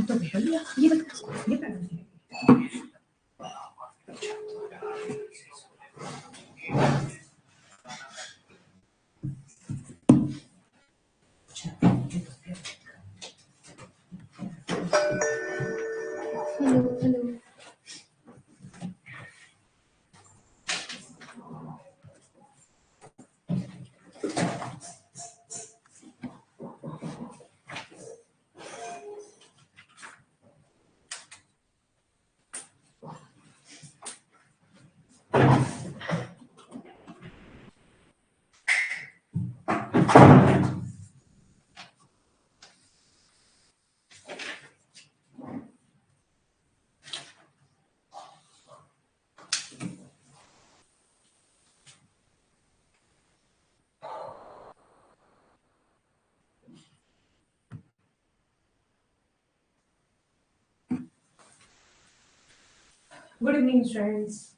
तो भैया ये बता ये कर hello hello Good evening, friends.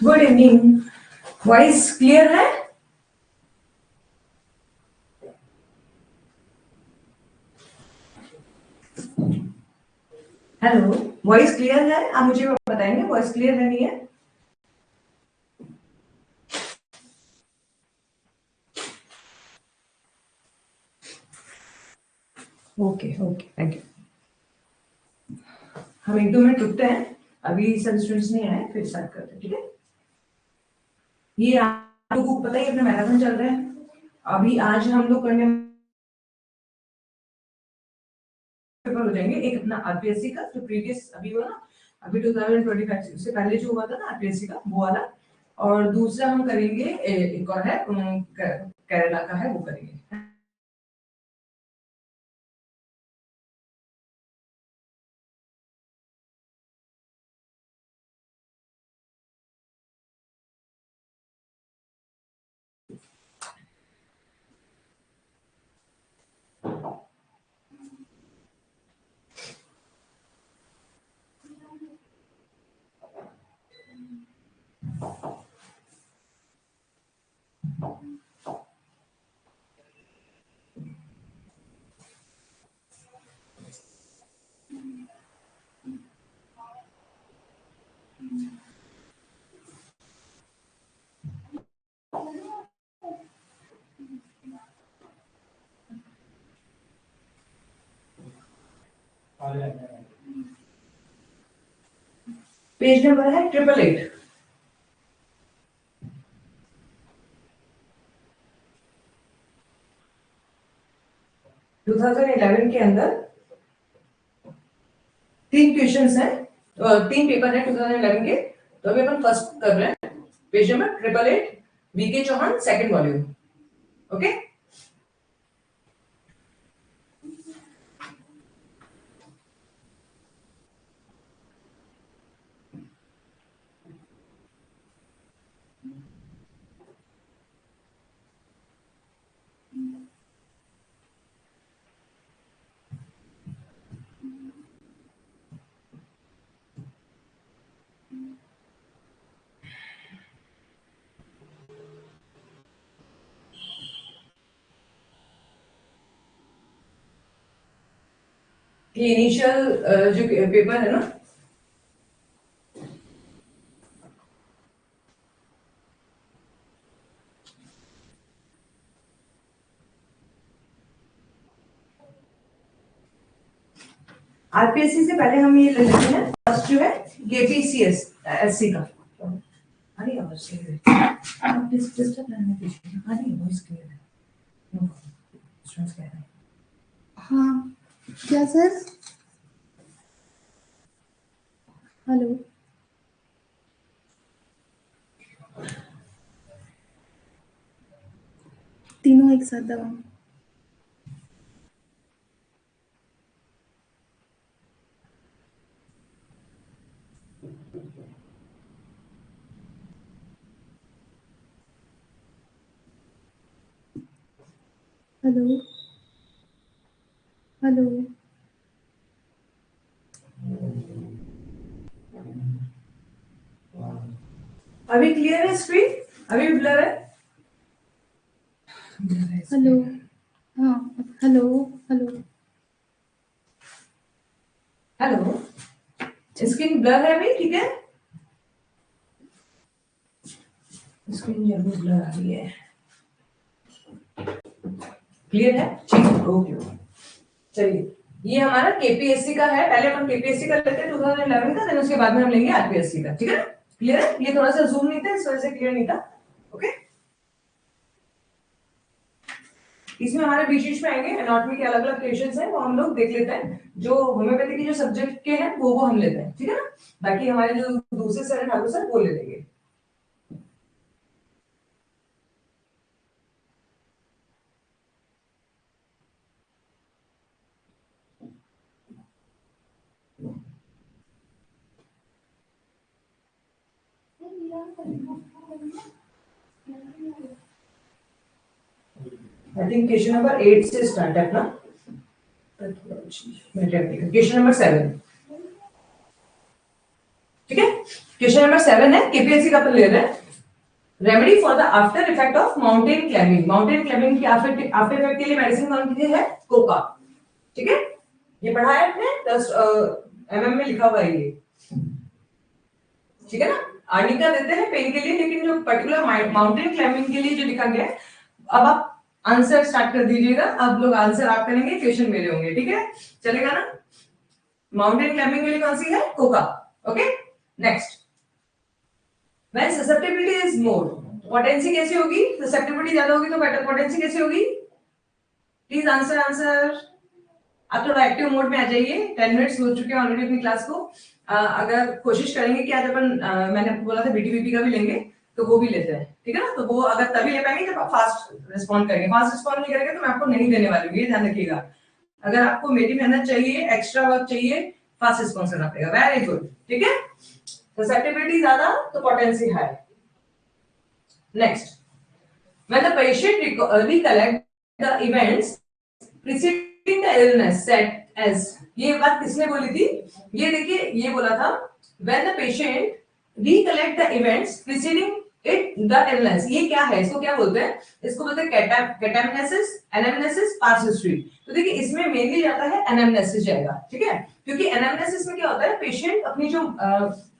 Good evening. Voice clear है? हेलो, वॉइस क्लियर है? आप मुझे बताएंगे वॉइस क्लियर है नहीं है? Okay okay, thank you. हम 1-2 मिनट रुकते हैं, अभी सब स्टूडेंट्स नहीं आए, फिर स्टार्ट करते हैं, ठीक है? ये आप लोगों को पता ही अपना मैराथन चल रहा है। अभी आज हम लोग करने पेपर हो जाएंगे। एक अपना आरपीएससी का जो प्रीवियस अभी हुआ ना, अभी 2025 उससे पहले जो हुआ था ना आरपीएससी का, वो वाला। और दूसरा हम करेंगे एक और है केरला का है, वो करेंगे। पेज नंबर है 888। टू 2011 के अंदर 3 क्वेश्चंस हैं, 3 पेपर है 2011 के। तो अभी अपन फर्स्ट कर रहे हैं, page number 888, VK Chauhan, second volume. Okay, ये इनिशियल जो पेपर है ना, आरपीएससी से पहले हम ये ले लेते हैं, फर्स्ट जो है केपीसीएस एससी का। अरे आप डिस्टर्ब करने दीजिए। अरे वॉइस क्लियर है, नो स्टूडेंट्स कह रहे हैं। हाँ क्या सर? हेलो, तीनों एक साथ दबाओ। हेलो हेलो, अभी क्लियर है स्क्रीन? अभी ब्लर है? हेलो, हाँ hello hello hello, screen blur है अभी? ठीक है, स्क्रीन जरूर ब्लर आ रही है। क्लियर है? ठीक है, ओके। चलिए, ये हमारा केपीएससी का है। पहले हम केपीएससी का लेते हैं 2011 का, देन उसके बाद में हम लेंगे आरपीएससी का। ठीक है, क्लियर है? ये थोड़ा सा जूम नहीं था, इस वजह से क्लियर नहीं था। ओके, इसमें हमारे बीच बीच में आएंगे एनाटॉमी के अलग अलग क्वेश्चंस हैं, वो हम लोग देख लेते हैं। जो होम्योपैथी के जो सब्जेक्ट के हैं वो हम लेते हैं, ठीक है ना। बाकी हमारे जो दूसरे सर हैं ठाकुर सर, वो ले लेंगे। आई थिंक क्वेश्चन नंबर 8 से स्टार्ट है अपना। क्वेश्चन नंबर 7, ठीक है। क्वेश्चन नंबर 7 है, केपीएससी का अपन ले रहे हैं। Remedy for the after effect of mountain climbing. Mountain climbing की आफ्टर इफेक्ट के लिए मेडिसिन कौन सी है? कोका। ठीक है, ये पढ़ा है आपने 10 एमएम में लिखा हुआ है ये, ठीक है ना। आर्निका देते हैं पेन के लिए, लेकिन जो पर्टिकुलर माउंटेन क्लाइंबिंग के लिए जो लिखा गया है, अब आप आंसर स्टार्ट कर दीजिएगा। अब लोग आंसर आप करेंगे, क्वेश्चन मेरे होंगे, ठीक है, चलेगा ना। माउंटेन क्लाइंबिंग के लिए कौन सी है? Coca. Okay, next. When susceptibility is more, potency कैसी होगी? ससेप्टिबिलिटी ज्यादा होगी तो पोटेंसी कैसी होगी? Please answer answer. आप थोड़ा एक्टिव मोड में आ जाइए, 10 मिनट्स हो चुके हैं ऑलरेडी अपनी क्लास को। अगर कोशिश करेंगे कि आज अपन मैंने आपको बोला था बीटीबीपी का भी लेंगे, तो वो भी लेते हैं, ठीक है ना। तो वो अगर तभी ले पाएंगे जब आप फास्ट रिस्पॉन्ड करेंगे। फास्ट रिस्पॉन्ड नहीं करेंगे तो मैं आपको नहीं देने वाली हूँ, ये ध्यान रखिएगा। अगर आपको मेरी मेहनत चाहिए, एक्स्ट्रा वर्क चाहिए, फास्ट रिस्पॉन्स करना पड़ेगा। वेरी गुड, ठीक है। ससेप्टिबिलिटी ज्यादा तो potency high. Next, when the patient recollect the events preceding the illness set as, ये बात किसने बोली थी? ये देखिए, ये बोला था when the patient recollect the events preceding it the illness। ये क्या है? इसको क्या बोलते हैं? इसको बोलते हैं कैटामनेसिस, एनामनेसिस, पास्ट हिस्ट्री। तो देखिए, इसमें मेनली जाता है एनामनेसिस जाएगा, ठीक है। क्योंकि एनामनेसिस में क्या होता है, पेशेंट अपनी जो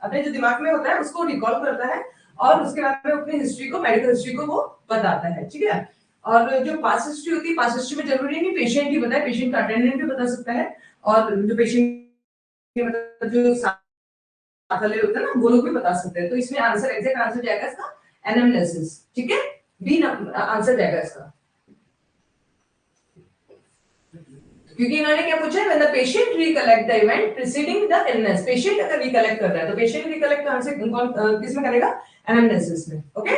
अपने जो दिमाग में होता है उसको रिकॉल करता है, और उसके बाद में अपनी हिस्ट्री को, मेडिकल हिस्ट्री को वो बताता है, ठीक है। और जो पास्ट हिस्ट्री होती है, पास्ट हिस्ट्री में जरूरी नहीं पेशेंट ही बताए, पेशेंट का अटेंडेंट भी बता सकता है, और जो पेशेंट मतलब जो साथ वाले होते हैं ना, वो लोग भी बता सकते हैं। तो इसमें आंसर, एग्जैक्ट आंसर जाएगा इसका एनामनेसिस, ठीक है। बी आंसर जाएगा इसका, क्योंकि इन्होंने क्या पूछा है, when the patient recollect the event preceding the illness. Patient अगर रिकलेक्ट कर रहा है तो पेशेंट रिकलेक्ट कहां से, किसमें करेगा? एनामनेसिस में। ओके,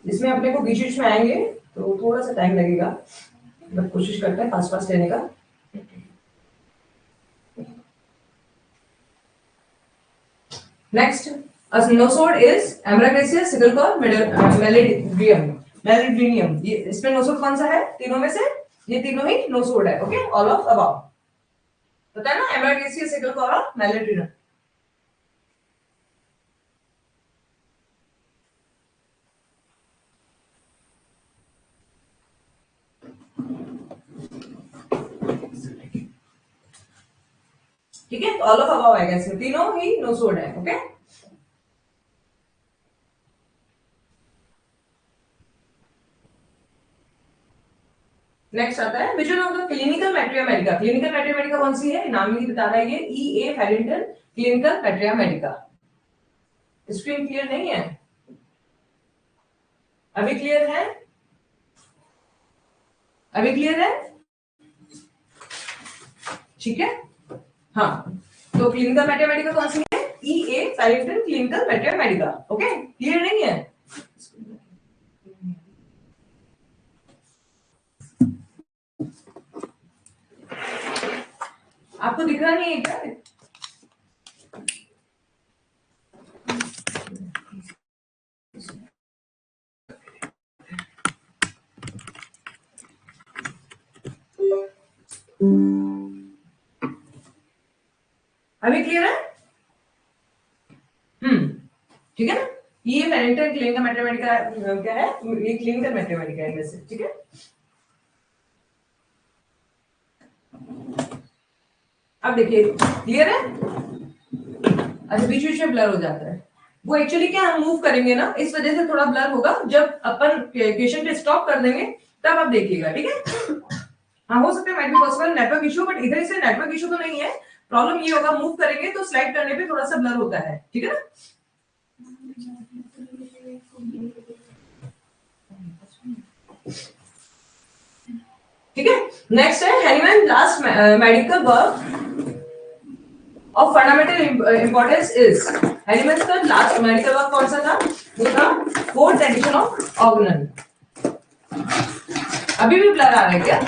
इसमें अपने को बीच बीच में आएंगे तो थोड़ा सा टाइम लगेगा, बट कोशिश करते हैं फास्ट फास्ट लेने का। नेक्स्ट, nosode is Amaracracia, सिकल कॉल, मेलिडियम। मेलिडियम, ये इसमें नोसोड कौन सा है तीनों में से? ये तीनों ही नोसोड है। ओके, ऑल ऑफ अबव, पता है ना, Amaracracia, सिकल कॉल और मेलिडियम। ठीक है, तो ऑल ऑफ अबव आएगा इसमें, तीनों ही नोसोड है। ओके, नेक्स्ट आता है which one of the clinical materia medica. Clinical materia medica कौन सी है, नाम ही बता रहा है ये, E A Farrington clinical materia medica. Screen clear नहीं है, अभी क्लियर है, अभी क्लियर है, ठीक है। हाँ, तो क्लिनिकल मैट्रिया मेडिका कौन सी है, ई A Farrington clinical materia Medica. Okay, clear नहीं है, आपको दिख रहा नहीं है क्या? अभी क्लियर है? ठीक है ना, ये फैरिंगटन क्लिनिकल मैट्रिया क्या है, ये क्लिनिकल मैट्रिया है वैसे, ठीक है। अब देखिए क्लियर है, अच्छा बीच बीच में ब्लर हो जाता है, वो एक्चुअली क्या हम मूव करेंगे ना, इस वजह से थोड़ा ब्लर होगा, जब अपन क्वेश्चन पे स्टॉप कर देंगे तब आप देखिएगा, ठीक है। हाँ, हो सकता है might be possible network issue, but इधर से नेटवर्क इशू तो नहीं है, प्रॉब्लम ये होगा मूव करेंगे तो स्लाइड करने पे थोड़ा सा ब्लर होता है, ठीक है ना। ठीक है, नेक्स्ट है Hahnemann last medical work of fundamental importance is. Hahnemann का लास्ट मेडिकल वर्क कौन सा था, वो था फोर्थ एडिशन ऑफ ऑर्गेनल। अभी भी ब्लर आ रहा है क्या?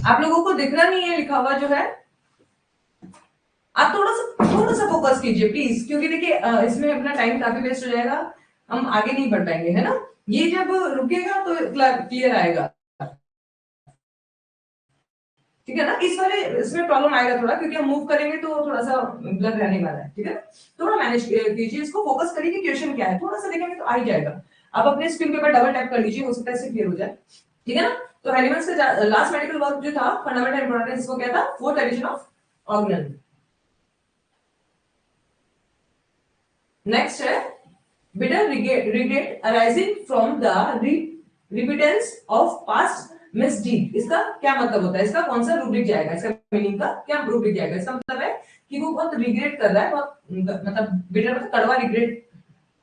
आप लोगों को दिख रहा नहीं है लिखा हुआ जो है, आप थोड़ा सा फोकस कीजिए प्लीज, क्योंकि देखिए इसमें अपना टाइम काफी वेस्ट हो जाएगा, हम आगे नहीं बढ़ पाएंगे, है ना। ये जब रुकेगा तो क्लियर आएगा, ठीक है ना। इस वाले इसमें प्रॉब्लम आएगा थोड़ा, क्योंकि हम मूव करेंगे तो थोड़ा सा ब्लर रहने वाला है, ठीक है। थोड़ा मैनेज कीजिए इसको, फोकस करिए कि क्वेश्चन क्या है, थोड़ा सा देखेंगे तो आ ही जाएगा। आप अपने स्क्रीन के ऊपर डबल टैप कर लीजिए, हो सकता है इससे क्लियर हो जाए, ठीक है ना। तो एलिमेंट्स का लास्ट मेडिकल वर्क जो था फंडामेंटल इंपॉर्टेंस, इसको क्या था, fourth edition of organelle. Next है bitter regret arising from the repentance of past misdeed। इसका क्या मतलब होता है, इसका कौन सा रूब्रिक जाएगा, इसका मीनिंग का क्या रूब्रिक जाएगा, इसका मतलब है कि वो बहुत रिग्रेट कर रहा है, बहुत मतलब बिटर मतलब कड़वा रिग्रेट,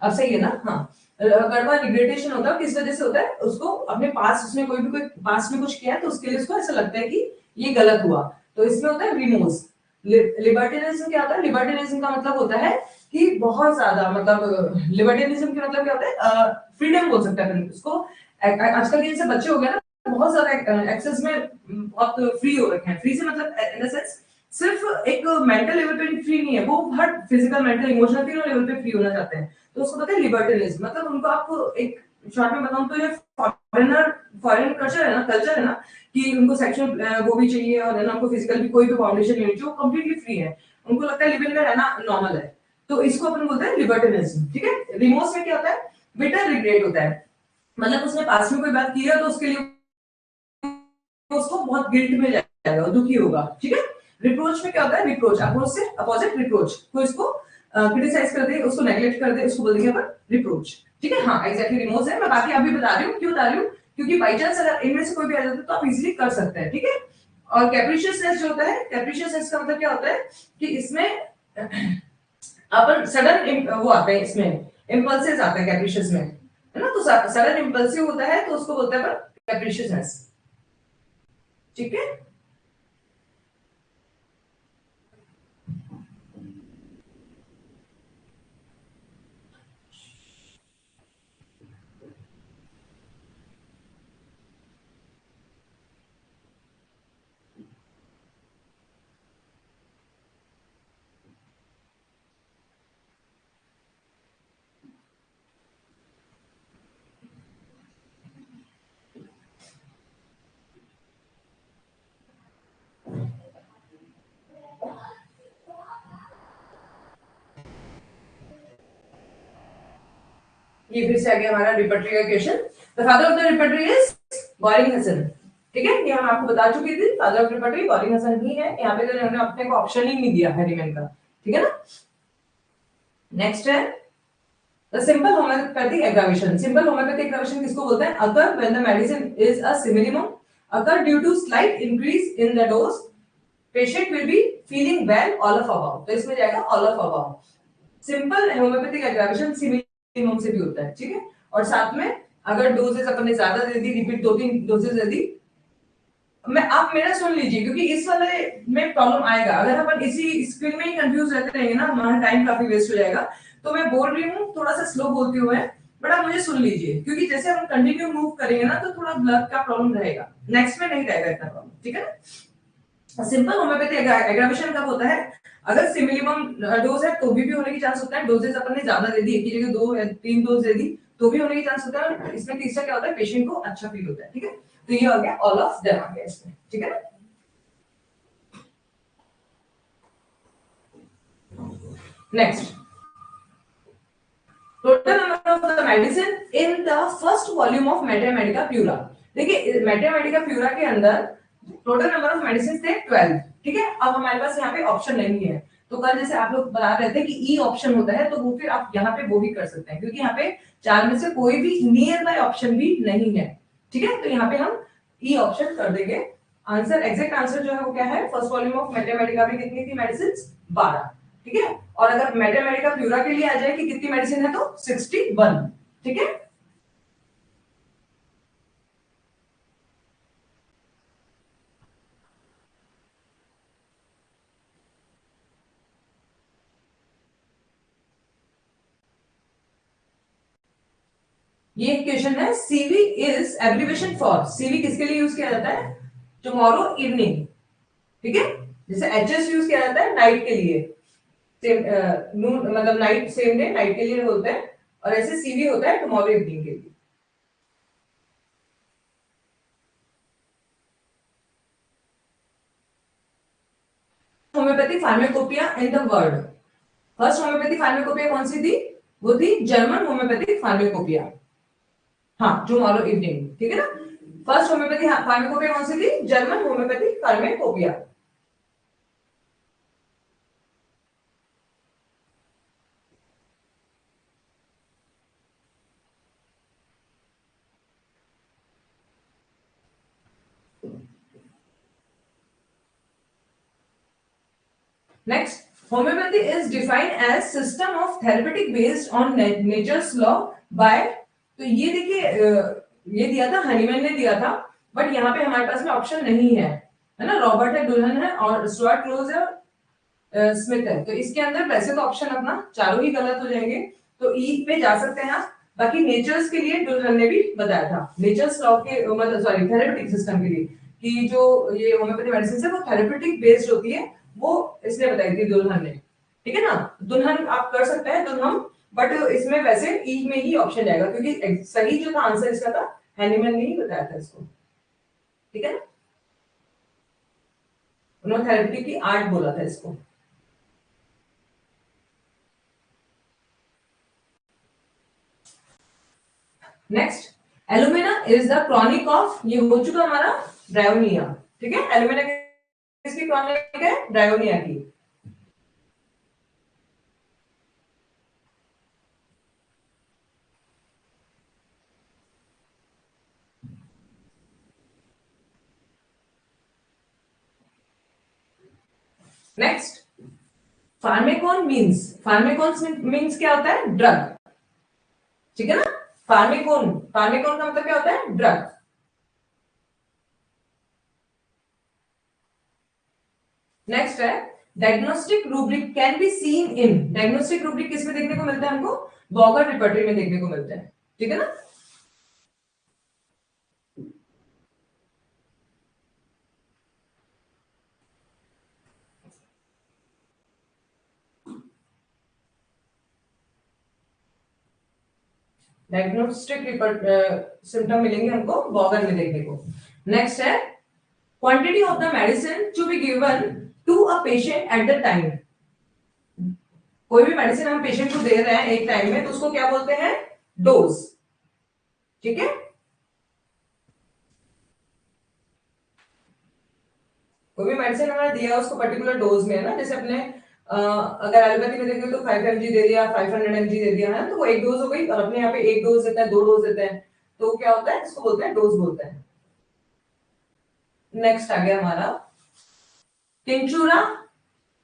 अब सही है ना। हाँ, कड़वा रिग्रेटेशन होता है, किस वजह से होता है, उसको अपने पास उसने कोई भी कोई पास में कुछ किया है तो उसके लिए उसको ऐसा लगता है कि ये गलत हुआ, तो इसमें होता है रिमोर्स। लिबर्टिनिज्म क्या होता है, लिबर्टिनिज्म का मतलब होता है कि बहुत ज्यादा, मतलब लिबर्टिनिज्म का मतलब क्या होता है, फ्रीडम बोल सकते हैं उसको। आजकल के जैसे बच्चे हो गए ना, बहुत ज्यादा एक्सेस में बहुत फ्री हो रखे हैं, फ्री से मतलब इन द सेंस सिर्फ एक मेंटल लेवल पे फ्री नहीं है, वो हर फिजिकल मेंटल इमोशनल तीनों लेवल पे फ्री होना चाहते हैं, तो उसको कहते हैं लिबर्टिनिज्म। मतलब उनको आपको एक शॉर्ट में बताऊं तो ये फॉरेन कल्चर है ना, कि उनको सेक्सुअल वो भी चाहिए और है ना, उनको फिजिकल भी कोई भी बाउंडेशन नहीं चाहिए, वो कंप्लीटली फ्री है, उनको लगता है लिविंग में रहना नॉर्मल है, तो इसको अपन बोलते हैं लिबर्टिनिज्म, ठीक है। रिमोर्स में क्या होता है, बिटर रिग्रेट होता है, मतलब उसने पास में कोई बात की है तो उसके लिए उसको बहुत गिल्ट में जाएगा, दुखी होगा, ठीक है। रिप्रोच में क्या होता है, रिप्रोच अपोज से अपोजिट रिप्रोच, तो इसको क्रिटिसाइज कर दे, उसको नेग्लेक्ट कर दे, उसको बोल देंगे अपन रिप्रोच, ठीक है। हाँ एग्जैक्टली रिमोर्स है, मैं बाकी अभी बता रही हूँ, क्यों बता रही हूँ, क्योंकि बाई चांस अगर इनमें से कोई भी आ जाता है तो आप इजीली कर सकते हैं, ठीक है। और कैप्रिशियसनेस जो होता है, कैप्रिशियसनेस का मतलब क्या होता है कि इसमें अपन सडन वो आते हैं, इसमें इम्पल्सेस आते हैं कैप्रिशियस में, है ना, तो सडन इम्पल्सिव होता है तो उसको बोलते हैं अपन कैप्रिशियसनेस, ठीक है। ये फिर से आ गया हमारा रिपर्टरी का question. The father of the repertory is Boenninghausen, ठीक है, ये हम आपको बता चुकी थी, father of repertory Boenninghausen ही है। यहाँ पे तो इन्होंने अपने को ऑप्शन ही नहीं दिया हैरीमैन का, ठीक है ना। नेक्स्ट है the simple homeopathic aggravation. Simple homeopathic aggravation किसको बोलते हैं? अगर when the medicine is a similimum, अगर due to slight increase in the dose patient will be feeling well all of above, तो इसमें जाएगा all of above. Simple homeopathic aggravation similimum से भी होता है, ठीक है। और साथ में अगर डोजेस अपन ने ज्यादा दे दी, रिपीट 2-3 डोजेस दे दी, मैं आप मेरा सुन लीजिए क्योंकि इस वाले में प्रॉब्लम आएगा। अगर अपन इसी स्क्रीन में ही कंफ्यूज रहते रहेंगे ना, हमारा टाइम काफी वेस्ट हो जाएगा। तो मैं बोल रही हूँ थोड़ा सा स्लो बोलते हुए, बट आप मुझे सुन लीजिए क्योंकि जैसे हम कंटिन्यू मूव करेंगे ना तो थोड़ा ब्लड का प्रॉब्लम रहेगा, नेक्स्ट में नहीं रहेगा इतना प्रॉब्लम, ठीक है ना। सिंपल होम्योपैथी एग्रावेशन कब होता है? अगर सिमिलिमम डोज है तो भी होने की चांस होता है, डोजेस अपन ने ज्यादा दे दी, एक की जगह 2 या 3 डोज दे दी तो भी होने की चांस होता है। इसमें तीसरा क्या होता है? पेशेंट को अच्छा फील होता है, ठीक है। तो ये हो गया ऑल ऑफ देम आ गया इसमें, ठीक है ना। Next, total number of the medicine in the first volume of Mathematica pura. देखिए मैथमेटिका प्यूरा के अंदर टोटल नंबर ऑफ मेडिसिन थे 12, ठीक है। अब हमारे पास यहाँ पे ऑप्शन नहीं है, तो कल जैसे आप लोग बता रहे थे कि ई ऑप्शन होता है, तो वो फिर आप यहाँ पे वो भी कर सकते हैं क्योंकि यहाँ पे 4 में से कोई भी नियर बाय ऑप्शन भी नहीं है, ठीक है। तो यहाँ पे हम ई ऑप्शन कर देंगे। आंसर, एग्जैक्ट आंसर जो है वो क्या है? फर्स्ट वॉल्यूम ऑफ मैथमेटिका में कितनी थी मेडिसिन? 12, ठीक है। और अगर मैथमेटिका प्यूरा के लिए आ जाए कि कितनी मेडिसिन है तो 61, ठीक है। ये क्वेश्चन है, CV is abbreviation for, CV किसके लिए यूज किया जाता है? टुमारो इवनिंग, ठीक है। जैसे एचएस यूज किया जाता है नाइट के लिए, सेम नून मतलब नाइट, सेम डे नाइट के लिए बोलते हैं, और ऐसे सीवी होता है टुमारो इवनिंग के लिए। Homeopathic pharmacopoeia in the world, first homeopathic pharmacopoeia कौन सी थी? वो थी जर्मन होम्योपैथिक फार्माकोपिया, हाँ टुमारो इवनिंग, ठीक है ना। फर्स्ट होम्योपैथिक फार्माकोपिया कौन सी थी? German homeopathic pharmacopoeia. Next, homeopathy is defined as system of therapeutic based on nature's law by, तो ये देखिए ये दिया था हनीमैन ने दिया था, बट यहाँ पे हमारे पास में ऑप्शन नहीं है ना। रॉबर्ट है, डुल्हन है और स्टुअर्ट क्लोज है, स्मिथ है। तो इसके अंदर वैसे तो ऑप्शन अपना चारों ही गलत हो जाएंगे, तो ई पे जा सकते हैं आप। बाकी नेचर्स के लिए डुल्हन ने भी बताया था, नेचर्स लॉ के मतलब सॉरी थेरेपेटिक सिस्टम के लिए कि जो ये होम्योपैथी मेडिसिन है वो थेरेपेटिक बेस्ड होती है, वो इसने बताई थी दुल्हन ने, ठीक है ना। दुल्हन आप कर सकते हैं दुल्हन, बट इसमें वैसे ई में ही ऑप्शन जाएगा क्योंकि सही जो था आंसर इसका था, हैनीमैन ने ही बताया था इसको, ठीक है ना। उन्होंने थेरेपेटिक की आर्ट बोला था इसको। Next, alumina is the chronic of, ये हो चुका हमारा ब्रायोनिया, ठीक है। एलुमिना किसकी क्रॉनिक है? ब्रायोनिया की। नेक्स्ट, फार्मेकोन मींस, फार्मेकोन मींस क्या होता है? ड्रग, ठीक है ना। फार्मेकोन, फार्मेकोन का मतलब क्या होता है? ड्रग। नेक्स्ट है, diagnostic rubric can be seen in, diagnostic rubric किस में देखने को मिलता है हमको? बॉगर रिपर्टरी में देखने को मिलता है, ठीक है ना। डायग्नोस्टिक सिम्टम मिलेंगे हमको बॉगर में देखने को। नेक्स्ट है, quantity of the medicine to be given to a patient at the time, कोई भी मेडिसिन हम पेशेंट को दे रहे हैं एक टाइम में तो उसको क्या बोलते हैं? डोज, ठीक है। कोई भी मेडिसिन हमें दिया उसको पर्टिकुलर डोज में है ना, जैसे अपने अगर एलोपैथी में देखेंगे तो 5 mg दे दिया, 500 mg दे दिया है, तो वो एक डोज हो गई। और अपने यहाँ पे एक डोज देता है, दो डोज देता है, तो क्या होता है, इसको बोलते हैं डोज बोलते हैं। नेक्स्ट आ गया हमारा टिंचुरा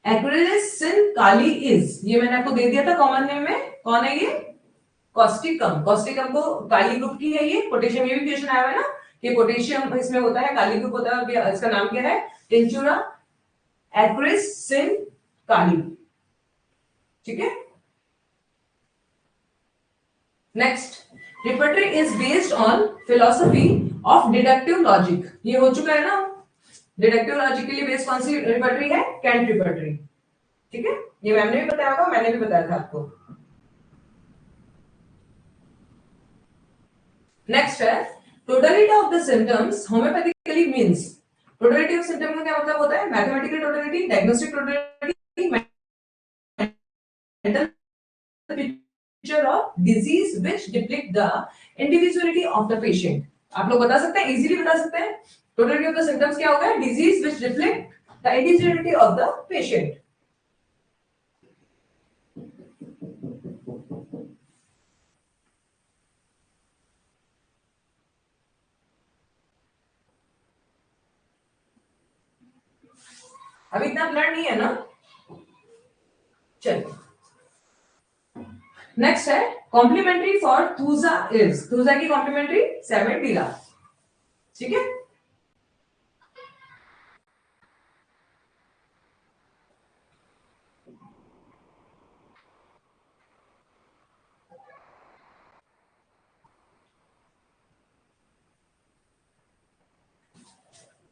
एक्रिलिस कालीइज, ये मैंने आपको दे दिया था कॉमन नेम में, कौन है ये, कॉस्टिकम। कॉस्टिकम को काली ग्रुप की है ये। पोटेशियम, ये भी क्वेश्चन आया हुआ है ना कि पोटेशियम इसमें होता है, काली ग्रुप होता है, इसका नाम क्या है, टिंचुरा एक्रिस काली। ठीक है। Next, repertory is based on philosophy of deductive logic, ये हो चुका है ना। डिडक्टिव लॉजिक के लिए बेस्ड कौन सी रिपर्टरी है, कैंट रिपर्टरी। ठीक है, ये मैम ने भी बताया होगा, मैंने भी बताया था आपको। नेक्स्ट है totality of the symptoms homeopathically means. Totality of symptom का क्या मतलब होता है, mathematical totality, diagnostic totality, mental picture of disease which depict the individuality of the patient। आप लोग बता सकते हैं, इजीली बता सकते हैं, टोटलिटी ऑफ द सिम्टम्स क्या होगा, disease which reflect the individuality of the patient। अभी इतना ब्लड नहीं है ना, चलिए। नेक्स्ट है complementary for thuja is, thuja की कॉम्प्लीमेंट्री सेमेटिला। ठीक है,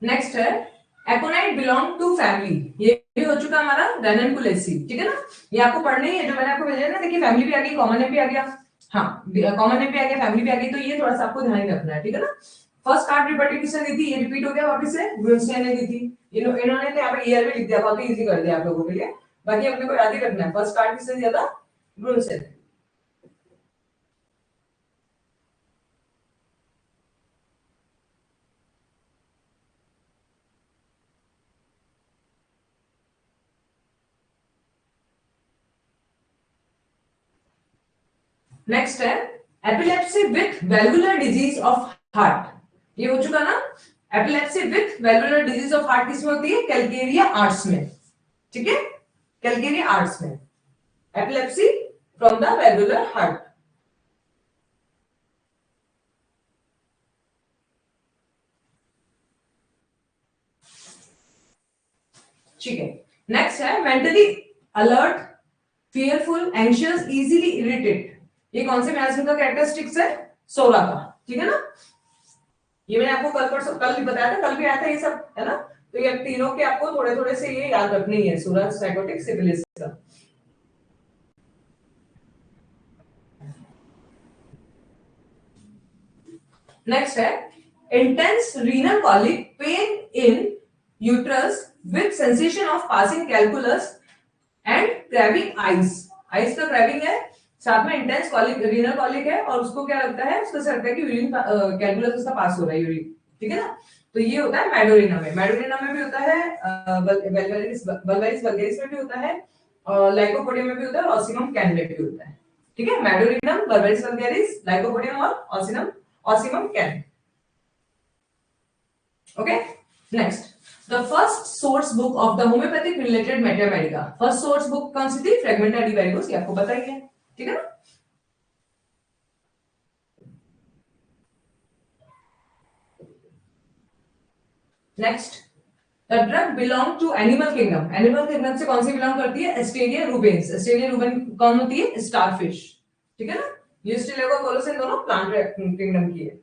नेक्स्ट है एकोनाइट बिलोंग टू फैमिली, ये भी हो चुका हमारा रेननकुलेसी। ठीक है ना, ये आपको पढ़ना ही है, जो मैंने आपको भेजा ना, देखिए फैमिली भी आ गई, कॉमन नेम भी आ गया, हाँ कॉमन नेम भी आ गया, फैमिली भी आ गई, तो ये थोड़ा सा आपको ध्यान रखना है। ठीक है ना, फर्स्ट कार्ड रिपर्टी किसने दी थी, ये रिपीट हो गया वापस से, ब्रुनस्टेन ने दी थी। इन्होंने तो यहाँ पे ईयर भी लिख दिया, बहुत इजी कर दिया आप लोगों के लिए, बाकी अपने को याद ही रखना है। फर्स्ट कार्ड किसने दिया था, ब्रुनस्टेन। नेक्स्ट है epilepsy with valvular disease of heart, ये हो चुका ना। Epilepsy with valvular disease of heart किसमें होती है, कैलकेरिया आर्ट्स में। ठीक है, कैलकेरिया आर्ट्स में epilepsy from the valvular heart. ठीक है, नेक्स्ट है mentally alert, fearful, anxious, easily irritate, ये कौन से मैनेजमेंट का कैरेक्टरिस्टिक्स है, 16 का। ठीक है ना, ये मैंने आपको कल भी बताया था, कल भी आया था ये सब, है ना। तो ये तीनों के आपको थोड़े थोड़े से ये याद रखने ही है, सूरज, साइकोटिक, सिफिलिस का। नेक्स्ट है intense renal colic, pain in uterus with sensation of passing calculus and crabbing eyes, eyes का क्रैबिंग है, साथ में इंटेंस कॉलिक, रीनल कॉलिक है, और उसको क्या लगता है, उसको लगता है कि यूरिन कैलकुलस उसका पास हो रहा है, यूरिन। ठीक है ना, तो ये होता है मैडोरिना में। मैडोरिना में भी होता है, बल्वेरिस वल्गेरिस में भी होता है, और लाइकोपोडियम में भी होता है, और ऑसिमम कैन भी होता है। ठीक है, मैडोरिनम, बल्वेरिस वल्गेरिस, लाइकोपोडियम और Ocimum can. Okay, next the first source book of the homeopathic related Mathematica, first source book कौन सी थी, फ्रेगमेंटा डी वाइरोस, ये आपको पता ही है। ठीक है ना, next the drug belong to animal kingdom, animal kingdom से कौन सी बिलोंग करती है, एस्टेरिया रूबेंस। एस्टेरिया रूबेन कौन होती है, स्टारफिश। ठीक है ना, ये स्टेलेगो कोलोसिन दोनों प्लांट किंगडम की है।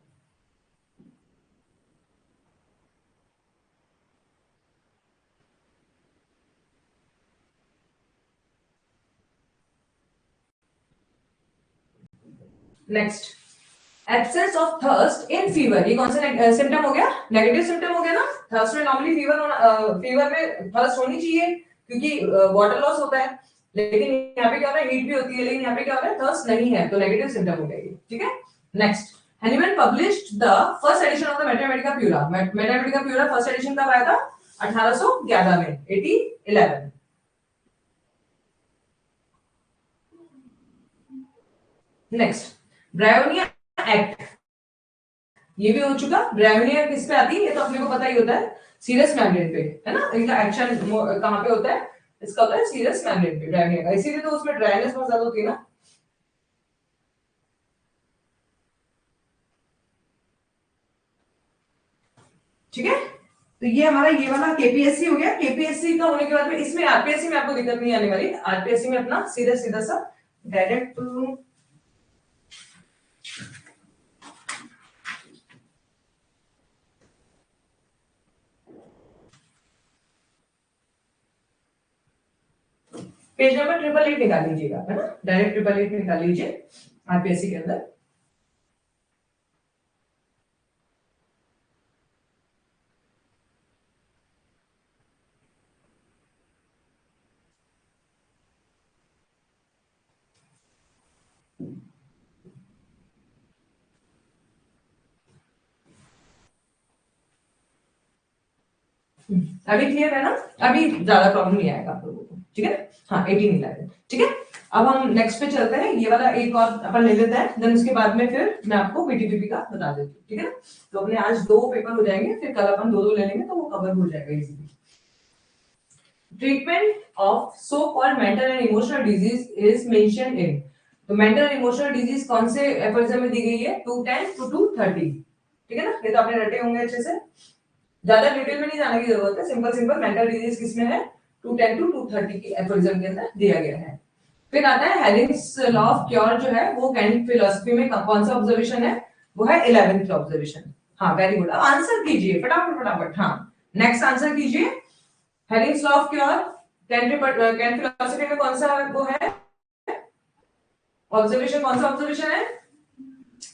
Next absence of thirst in fever, ये कौन सा सिम्टम हो गया, नेगेटिव सिम्टम हो गया ना। थर्स्ट में नॉर्मली फीवर होना, फीवर में थर्स्ट होनी चाहिए क्योंकि वाटर लॉस होता है, लेकिन यहाँ पे क्या हो रहा है, हीट भी होती है, लेकिन यहाँ पे क्या हो रहा है, थर्स्ट नहीं है, तो नेगेटिव सिम्टम हो गया ये। ठीक है, next Hahnemann published the first edition of the Mathematica pura. Mathematica pura first edition कब आया था, 1811 में 1811। नेक्स्ट ब्रायोनिया एक्ट, ये भी हो चुका। ब्रायोनिया किस पे आती है, ये तो अपने को पता ही होता है, सीरस मेम्ब्रेन पे, है ना। इनका एक्शन कहां पे होता है, इसका होता है सीरस मेम्ब्रेन पे, ब्रायोनिया का। इसीलिए तो उसमें ड्राइनेस बहुत ज्यादा होती है ना। ठीक है, तो ये हमारा ये वाला केपीएससी हो गया। केपीएससी का होने के बाद में इसमें आरपीएससी में आपको दिक्कत नहीं आने वाली। आरपीएससी में अपना सीधा सीधा सा डायरेक्ट पेज नंबर 888 निकाल लीजिएगा, है ना, डायरेक्ट 888 निकाल लीजिए आरपीएससी के अंदर। अभी क्लियर है ना, अभी ज्यादा प्रॉब्लम नहीं आएगा आप लोगों को। ठीक है, हाँ 1811। ठीक है, अब हम नेक्स्ट पे चलते हैं। ये वाला एक और अपन ले लेते हैं, देन उसके बाद में फिर मैं आपको बीटीपीपी का बता देती हूँ। ठीक है, तो अपने आज 2 पेपर हो जाएंगे, फिर कल अपन 2 ले लेंगे, तो वो कवर हो जाएगा easily. Treatment of so called mental and emotional disease is mentioned in, तो मेंटल एंड इमोशनल डिजीज कौन से एफर्जन में दी गई है, 210 to 230। ठीक है ना, ये तो आपने रटे होंगे अच्छे से, ज्यादा डिटेल में नहीं जाने की जरूरत है। सिंपल सिंपल मेंटल डिजीज किसमें है, 210 to 230 की एफोरिज्म के अंदर दिया गया है। फिर आता है हेलिंग्स लॉ ऑफ क्योर, जो है वो कैनिक फिलॉसफी में कौन सा ऑब्जर्वेशन है, वो है 11th ऑब्जर्वेशन। हाँ वेरी गुड, अब आंसर कीजिए फटाफट फटाफट। हाँ नेक्स्ट आंसर कीजिए, हेलिंग्स लॉ ऑफ क्योर कैनिक फिलॉसफी में कौन सा वो है ऑब्जर्वेशन, कौन सा ऑब्जर्वेशन है,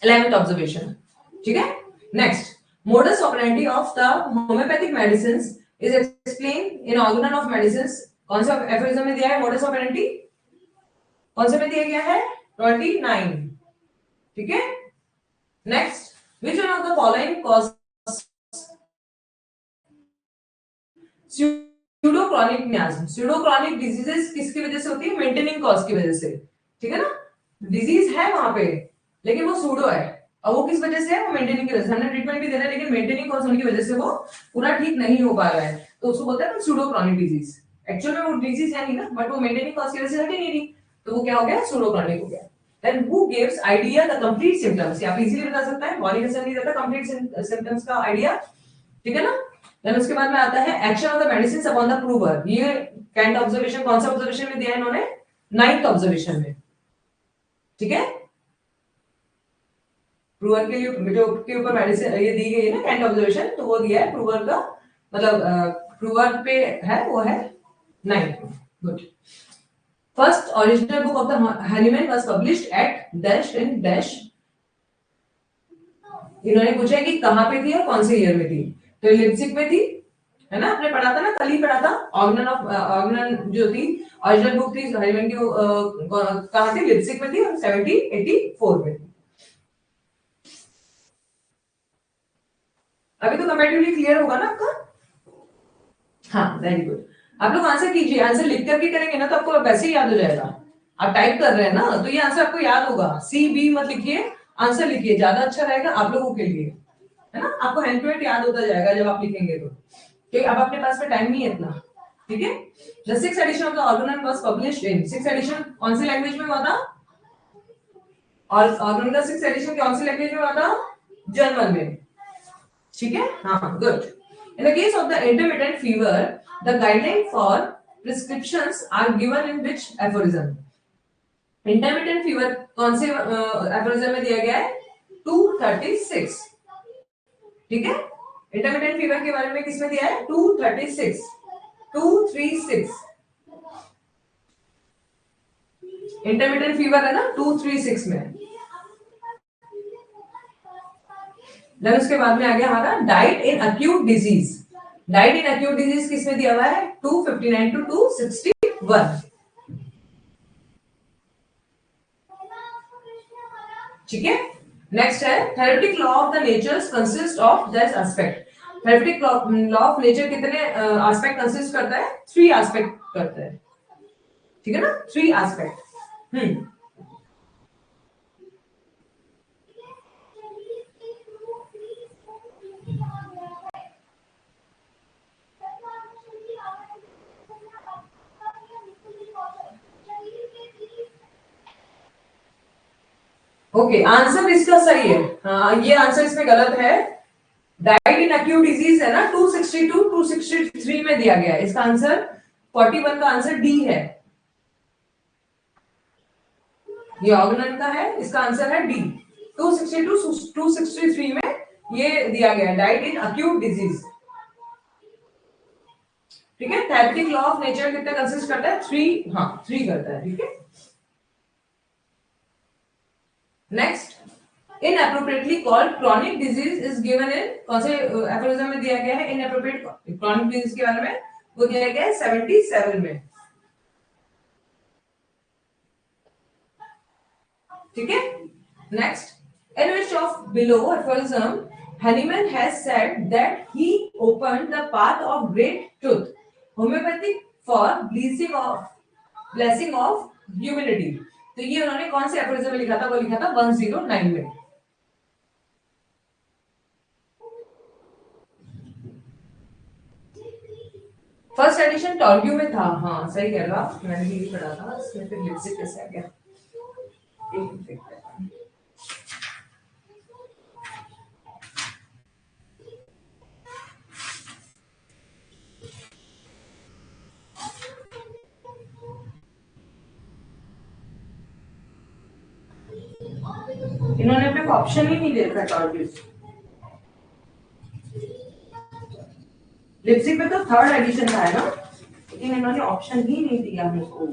11th ऑब्जर्वेशन। ठीक है, next modus operandi of the homeopathic medicines is explained in organon of medicines, कौन सा एफोरिज्म में दिया है modus operandi, कौन से में दिया गया है, 29। ठीक है, next which one of the following causes pseudochronic miasm, pseudochronic diseases किसकी वजह से होती है, मेंटेनिंग कॉज की वजह से। ठीक है ना, डिजीज है वहां पे लेकिन वो सूडो है, और वो किस वजह से है, वो मेंटेनिंग की वजह से। हमने ट्रीटमेंट भी दे रहा है लेकिन मेंटेनिंग कॉज होने की वजह से वो पूरा ठीक नहीं हो पा रहा है, तो उसको बोलते हैं सूडो क्रॉनिक डिजीज। एक्चुअल में वो डिजीज है नहीं ना, बट वो मेंटेनिंग कॉज की वजह से हटी नहीं रही, तो वो क्या हो गया, सूडो क्रॉनिक हो गया। Then who gives idea the complete symptoms, आप इजीली बता सकते हैं, बॉडी का नहीं रहता कंप्लीट सिम्टम्स का आइडिया। ठीक है ना, देन उसके बाद में आता है action of the medicine upon the prover. ये काइंड ऑब्जर्वेशन कौन सा ऑब्जर्वेशन में दिया है इन्होंने, 9th ऑब्जर्वेशन में। ठीक है, प्रूवर के लिए जो के ऊपर मेडिसिन ये दी गई है ना काइंड ऑब्जर्वेशन, तो वो दिया है प्रूवर का, मतलब प्रूवर पे है, वो है 9th। Good, first original book of the Hahnemann was published at dash in dash. इन्होंने पूछा कि कहां पे थी और कौन से ईयर में थी, तो लिप्सिक में थी, है ना, आपने पढ़ा था ना, कल ही पढ़ा था। ऑर्गनन जो थी ओरिजिनल बुक थी हैनीमैन की, कहां थी, लिप्सिक में थी, और 1784 में थी। अभी तो कंपैरेटिवली क्लियर होगा ना आपका। हाँ वेरी गुड, आप लोग आंसर कीजिए, आंसर लिख करके करेंगे ना तो आपको वैसे ही याद हो जाएगा। आप टाइप कर रहे हैं ना, तो ये आंसर आपको याद होगा। सी बी मत लिखिए, आंसर लिखिए, ज्यादा अच्छा रहेगा आप लोगों के लिए, है ना, आपको हैंड टू हैंड याद होता जाएगा जब आप लिखेंगे तो। ठीक, अब अपने पास में टाइम नहीं है इतना। ठीक है, the 6th edition of the Organon was published in, 6th edition कौन सी लैंग्वेज में हुआ था, और ऑर्गनन का 6th एडिशन कौन सी लैंग्वेज में हुआ था, जर्मन में। ठीक है, हाँ good. In the case of the intermittent fever, the guideline for prescriptions are given in which aphorism? Intermittent fever कौन से aphorism में दिया गया है, 236। ठीक है, intermittent fever के बारे में किसमें दिया है, 236, 236। intermittent fever है ना 236 में। देन उसके बाद में आ गया हमारा डाइट इन अक्यूट डिजीज। डाइट इन अक्यूट डिजीज किसमें दिया हुआ है, 259 to 261। ठीक है, नेक्स्ट है therapeutic law of the natures consist of this aspect. Therapeutic law of nature कितने एस्पेक्ट कंसिस्ट करता है? 3 एस्पेक्ट करता है, ठीक है ना, 3 एस्पेक्ट। ओके, आंसर इसका सही है। हाँ, ये आंसर इसमें गलत है। डाइड इन एक्यूट डिजीज है ना, 262 263 में दिया गया है। इसका आंसर 41 का आंसर डी है। ये ऑर्गेनल का है, इसका आंसर है डी। 262 263 में ये दिया गया है, डाइड इन एक्यूट डिजीज। ठीक है, थेरेपेटिक लॉ ऑफ नेचर कितना कंसिस्ट करता है? 3। हाँ, 3 करता है, ठीक है। Next, inappropriately called chronic disease is given in, कौन से एफोरिज्म में दिया गया है? inappropriate chronic disease के बारे में वो दिया गया है 77 में, ठीक है। Next, in which of below aphorism Hahnemann has said that he opened the path of great truth, homeopathic for blessing of humanity। तो ये उन्होंने कौन से एफोरिज्म में लिखा था? वो लिखा था 109 में। फर्स्ट एडिशन टॉर्ग्यू में था। हाँ, सही कह रहे हो आप, मैंने भी पढ़ा था। इसमें फिर लिपसिक कैसे आ गया? इन्होंने अपने को ऑप्शन ही नहीं दे रखा टॉर्ग्यू। लिपसिक में तो थर्ड एडिशन था, है ना, लेकिन इन्होंने ऑप्शन ही नहीं दिया मेरे को।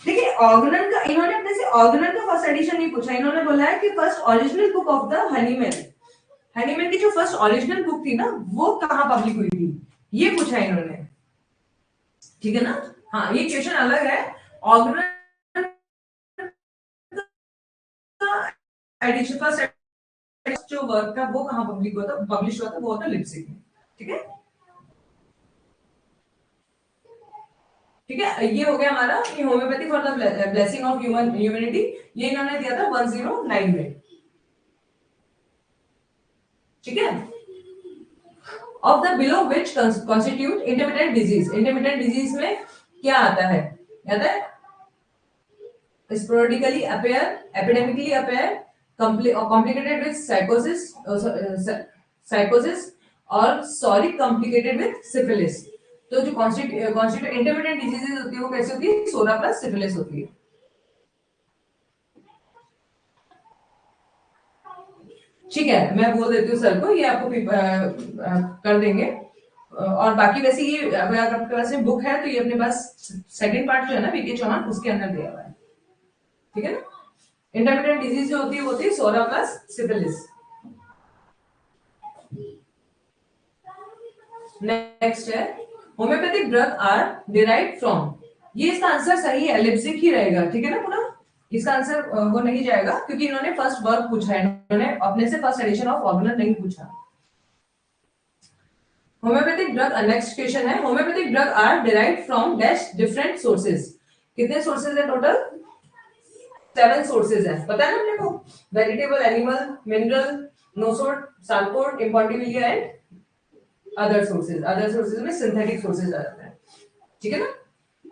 देखिए, ऑर्गेनल का इन्होंने अपने से ऑर्गेनल का फर्स्ट एडिशन नहीं पूछा। इन्होंने बोला है कि first original book of the Hahnemann की जो फर्स्ट ओरिजिनल बुक थी ना, वो कहाँ पब्लिक हुई थी, ये पूछा है इन्होंने, ठीक है ना। हाँ, ये क्वेश्चन अलग है। ऑर्गेनल एडिशन फर्स्ट जो वर्क था वो कहाँ पब्लिक हुआ था, पब्लिश हुआ था, वो था लिपसिक में, ठीक है। ठीक है, ये हो गया हमारा कि homeopathy for the blessing of humanity, ये इन्होंने दिया था 109 में, ठीक है। Of the below which constitute intermittent disease. Intermittent disease में क्या आता है? याद है, स्पोरेडिकली अपेयर, एपिडेमिकली अपेयर, कॉम्प्लिकेटेड विद साइकोसिस और सॉरी कॉम्प्लिकेटेड विद सिफिलिस। तो जो कॉन्स्टिट्यूट इंटरमिटेंट डिजीजेस होती है वो कैसे होती है? सोरा प्लस सिफिलिस होती है। ठीक है, मैं बोल देती हूँ सर को, ये आपको कर देंगे। और बाकी वैसे ये अगर आपके पास में बुक है तो ये अपने पास सेकंड पार्ट जो है ना वीके चौहान, उसके अंदर दिया हुआ है, ठीक है ना। इंटरमिटेंट डिजीज जो होती है वो होती है सोरा प्लस सिफिलिस। नेक्स्ट है, homeopathic drug are derived from. ये इसका आंसर सही है, लिपसिक ही रहेगा, ठीक है ना पूरा। इसका आंसर वो नहीं जाएगा क्योंकि इन्होंने फर्स्ट वर्क पूछा है, इन्होंने अपने से फर्स्ट एडिशन ऑफ ऑर्गेनल नहीं पूछा। होम्योपैथिक ड्रग, नेक्स्ट क्वेश्चन है, homeopathic drug are derived from dash different sources. कितने सोर्सेज है टोटल? 7 सोर्सेज है, पता है ना अपने को, vegetable, animal, mineral, nosode, sarcode, imponderabilia and other sources. Other sources में सिंथेटिक सोर्सेज आ जाता है, ठीक है ना।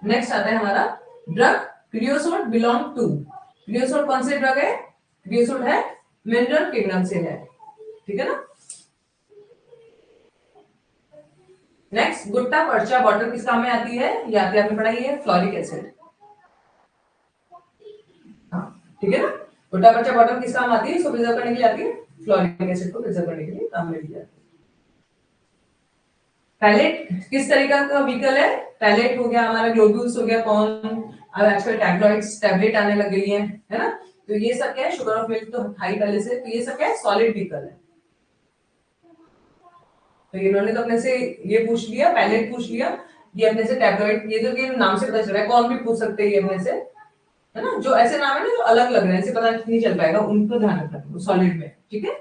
नेक्स्ट आता है हमारा drug creosote belong to. Creosote कौन से ड्रग है? क्रियोसोट है मिनरल किंगडम से है, ठीक है ना। नेक्स्ट, गुट्टा पर्चा बॉटल किस काम में आती है? ये आती है, आपने पढ़ाई है, फ्लोरिक एसिड, ठीक है ना। गुट्टा पर्चा बॉटल किस काम आती है? इसको प्रिजर्व करने के लिए आती है, फ्लोरिक एसिड को प्रिजर्व करने के लिए काम में ली जाती है। पैलेट किस तरीका का व्हीकल है? पैलेट हो गया हमारा, ग्लोब्यूल्स हो गया, कौन अब आजकल टैबलेट्स टैबलेट आने लग गई है ना। तो ये सब क्या है? शुगर ऑफ मिल्क तो हाई पहले से, तो ये सब क्या है? सॉलिड व्हीकल है। तो इन्होंने तो अपने से ये पूछ लिया, पैलेट पूछ लिया, ये अपने से टैबलेट, ये तो कि नाम से पता चल रहा है, कौन भी पूछ सकते हैं ये अपने से, है ना। जो ऐसे नाम है ना जो अलग लग रहे हैं, ऐसे पता नहीं चल पाएगा, उनको ध्यान रखना सॉलिड में, ठीक है।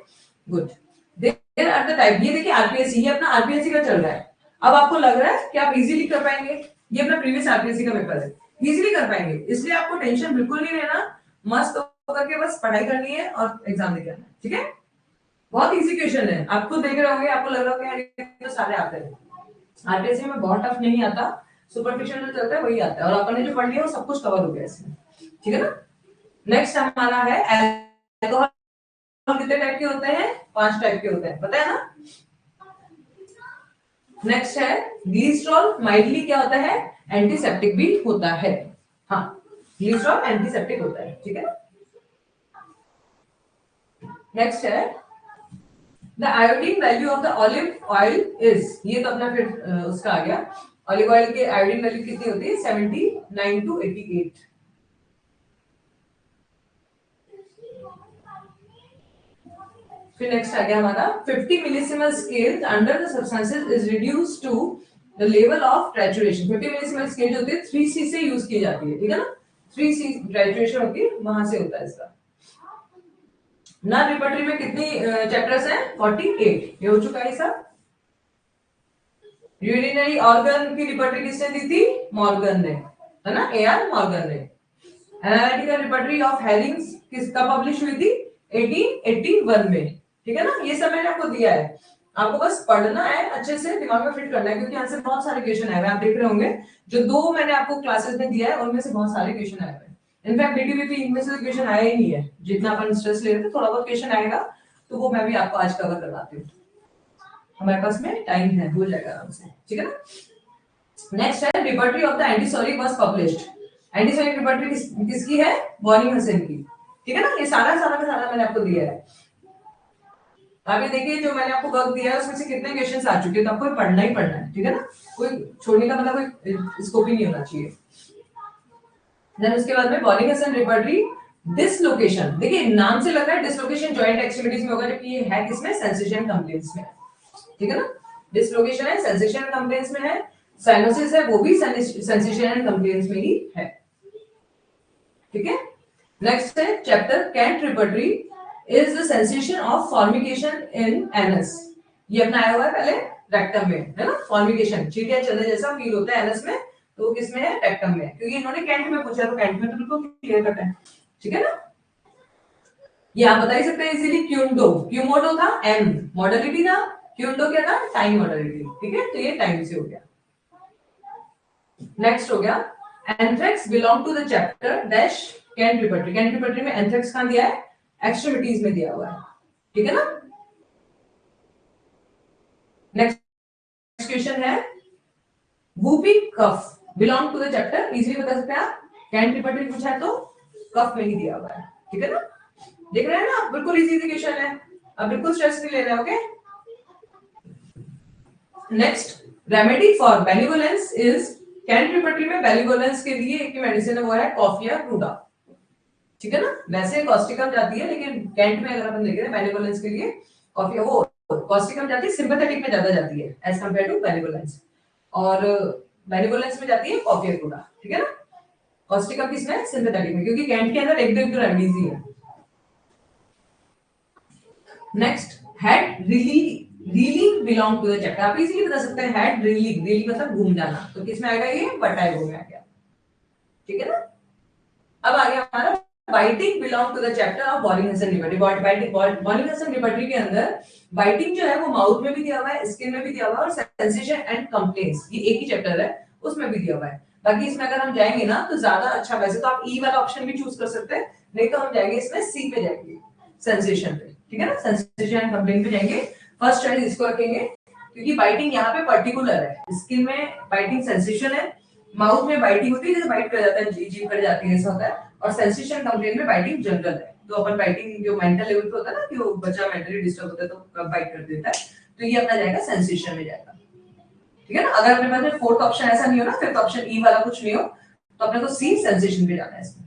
Good, there are the type, ये देखिए आरपीएससी, ये अपना आरपीएससी का चल रहा है। अब आपको लग रहा है कि आप इजीली कर पाएंगे, ये अपना प्रीवियस आरपीएससी का पेपर है, इजीली कर पाएंगे, इसलिए आपको टेंशन बिल्कुल नहीं लेना, मस्त होकर के बस पढ़ाई करनी है और एग्जाम देके आना है, ठीक है। बहुत इजी क्वेश्चन है, आपको देख रहे होंगे आपको लग रहा होगा यार तो सारे आते हैं, आरपीएससी में बहुत टफ नहीं आता, सुपरफिशियल जो चलता है वही आता है, और अपन ने जो पढ़ लिया वो सब कुछ कवर हो गया इसमें, ठीक है ना। नेक्स्ट हमारा है अल्कोहल, कितने टाइप के होते हैं, 5 टाइप के होते हैं, पता है ना। नेक्स्ट है ग्लिसरॉल, माइल्डली क्या होता है, एंटीसेप्टिक भी होता है, हाँ ग्लिसरॉल एंटीसेप्टिक होता है, ठीक है। नेक्स्ट है the iodine value of the olive oil is, ये तो अपना फिर उसका आ गया, ऑलिव ऑयल की आयोडीन वैल्यू कितनी होती है, 79 to 88। फिर नेक्स्ट आ गया हमारा 50 millesimal scale under the substances is reduced to the level of trituration. 50 millesimal scale जो होती है 3C से यूज की जाती है, ठीक है ना, 3C ट्रैचुरेशन होती है, वहां से होता है इसका। नॉन रिपर्टरी में कितनी चैप्टर्स हैं, 48, ये हो चुका है सब। यूरिनरी ऑर्गन की रिपर्टरी किसने दी थी, मॉर्गन ने, है ना, एआर मॉर्गन ने। एनालिटिकल रिपर्टरी ऑफ हेरिंग्स किसका पब्लिश हुई थी, 1881 में, ठीक है ना। ये सब मैंने आपको दिया है, आपको बस पढ़ना है, अच्छे से दिमाग में फिट करना है, क्योंकि यहाँ से बहुत सारे क्वेश्चन आए हुए आप देख रहे होंगे, जो 2 मैंने आपको क्लासेस में दिया है उनमें से बहुत सारे क्वेश्चन आए हुए हैं। इनफैक्ट डीटीबीपी इनमें से क्वेश्चन आया ही नहीं है, जितना अपन स्ट्रेस ले रहे थे, थोड़ा बहुत क्वेश्चन आएगा, तो वो मैं भी आपको आज कवर करवाती हूँ, हमारे पास में टाइम है, हो जाएगा आराम से, ठीक है ना। नेक्स्ट है repertory of the antipsoric was published. Antipsoric repertory किसकी है, बॉर्निंग हसन की, ठीक है ना। ये सारा सारा का सारा मैंने आपको दिया है। अभी देखिए जो मैंने आपको वर्क दिया है उसमें से कितने क्वेश्चंस आ चुके हैं, तो आपको पढ़ना ही पढ़ना है, ठीक है ना, कोई छोड़ने का मतलब कोई स्कोप ही नहीं होना चाहिए। देन उसके बाद में बॉर्निंग हसन रिपर्टरी डिसलोकेशन, देखिए नाम से लग रहा है डिसलोकेशन जॉइंट एक्सट्रीमिटीज में होगा, जबकि ये है किसमें, सेंसेशन कंप्लेंट्स में, ठीक है ना। डिसलोकेशन है सेंसेशन कंप्लेंट्स में है, साइनोसिस है वो भी सेंसेशन एंड कंप्लेंट्स में ही है, ठीक है। नेक्स्ट है chapter Kent repertory is the sensation of formication in anus, ये अपना आया हुआ है पहले रेक्टम में, है ना, फॉर्मिकेशन चीटियां चलने जैसा फील होता है एनस में, तो किसमें है, रेक्टम में, क्योंकि इन्होंने कैंट में पूछा, तो कैंट में तो बिल्कुल क्लियर कट है, ठीक है ना। ये आप बता ही सकते हैं इजीली, क्यूंडो, क्यूमोडो था एम मॉडलिटी था, क्यूंडो क्या था, टाइम मॉडलिटी, ठीक है, तो ये टाइम से हो गया। नेक्स्ट हो गया anthrax belong to the chapter dash Kent repertory, Kent repertory में एंथ्रेक्स कहां दिया है, एक्सट्रीमिटीज में दिया हुआ है, ठीक है ना। नेक्स्ट क्वेश्चन है whooping cough belong to the chapter, easily बता सकते हैं आप, कैंट रिपर्टरी पूछा है तो कफ में ही दिया हुआ है, ठीक है ना। देख रहे हैं ना, बिल्कुल इजी क्वेश्चन है, अब बिल्कुल स्ट्रेस नहीं ले रहे, okay. Next remedy for benevolence is, Kent repertory में बेनिवोलेंस के लिए एक मेडिसिन है वो है कॉफिया क्रूडा, ठीक है ना। वैसे कॉस्टिकम जाती है, लेकिन कैंट में अगर अपन देख रहे हैं बेनिवोलेंस के लिए कॉफिया, वो कॉस्टिकम जाती है सिंपैथेटिक में ज्यादा जाती है एज कंपेयर टू बेनिवोलेंस, और बेनिवोलेंस में जाती है कॉफिया क्रूडा, ठीक है ना। कॉस्टिकम किसमें, सिंपैथेटिक में, क्योंकि कैंट के अंदर एक दो रेमेडीज ही है। Next head reeling belong to the chapter, आप इजीली बता सकते हैं, हेड रीलिंग, रीलिंग मतलब घूम जाना, तो किसमें आएगा, ये बटाइगो में आ गया, ठीक है ना। अब आ गया हमारा biting belong to the chapter of Boenninghausen repertory, Boenninghausen repertory के अंदर बाइटिंग जो है वो माउथ में भी दिया हुआ है, स्किन में भी दिया हुआ है, और सेंसेशन एंड कंप्लेंट्स ये एक ही चैप्टर है उसमें भी दिया हुआ है। बाकी इसमें अगर हम जाएंगे ना तो ज्यादा अच्छा, वैसे तो आप ई वाला ऑप्शन भी चूज कर सकते हैं, नहीं तो हम जाएंगे इसमें सी पे जाएंगे, सेंसेशन पे, ठीक है ना, सेंसेशन एंड कंप्लेंट पे जाएंगे, फर्स्ट चॉइस इसको रखेंगे, क्योंकि बाइटिंग यहाँ पे पर्टिकुलर है, स्किन में बाइटिंग सेंसेशन है, माउथ में बाइटिंग होती है जैसे बाइट कर जाता है, जीभ कर जाती है, ऐसा होता है, और सेंसेशन कंप्लेंट में बाइटिंग जनरल है, तो अपन बाइटिंग जो मेंटल लेवल पे होता है ना, कि वो बच्चा मेंटली डिस्टर्ब होता है तो बाइट कर देता है, तो ये अपना जाएगा सेंसेशन में जाएगा, ठीक है ना। अगर अपने पास में फोर्थ ऑप्शन ऐसा नहीं हो ना, फिफ्थ ऑप्शन ई वाला कुछ नहीं हो, तो अपने को सी सेंसेशन पे जाना है इसमें।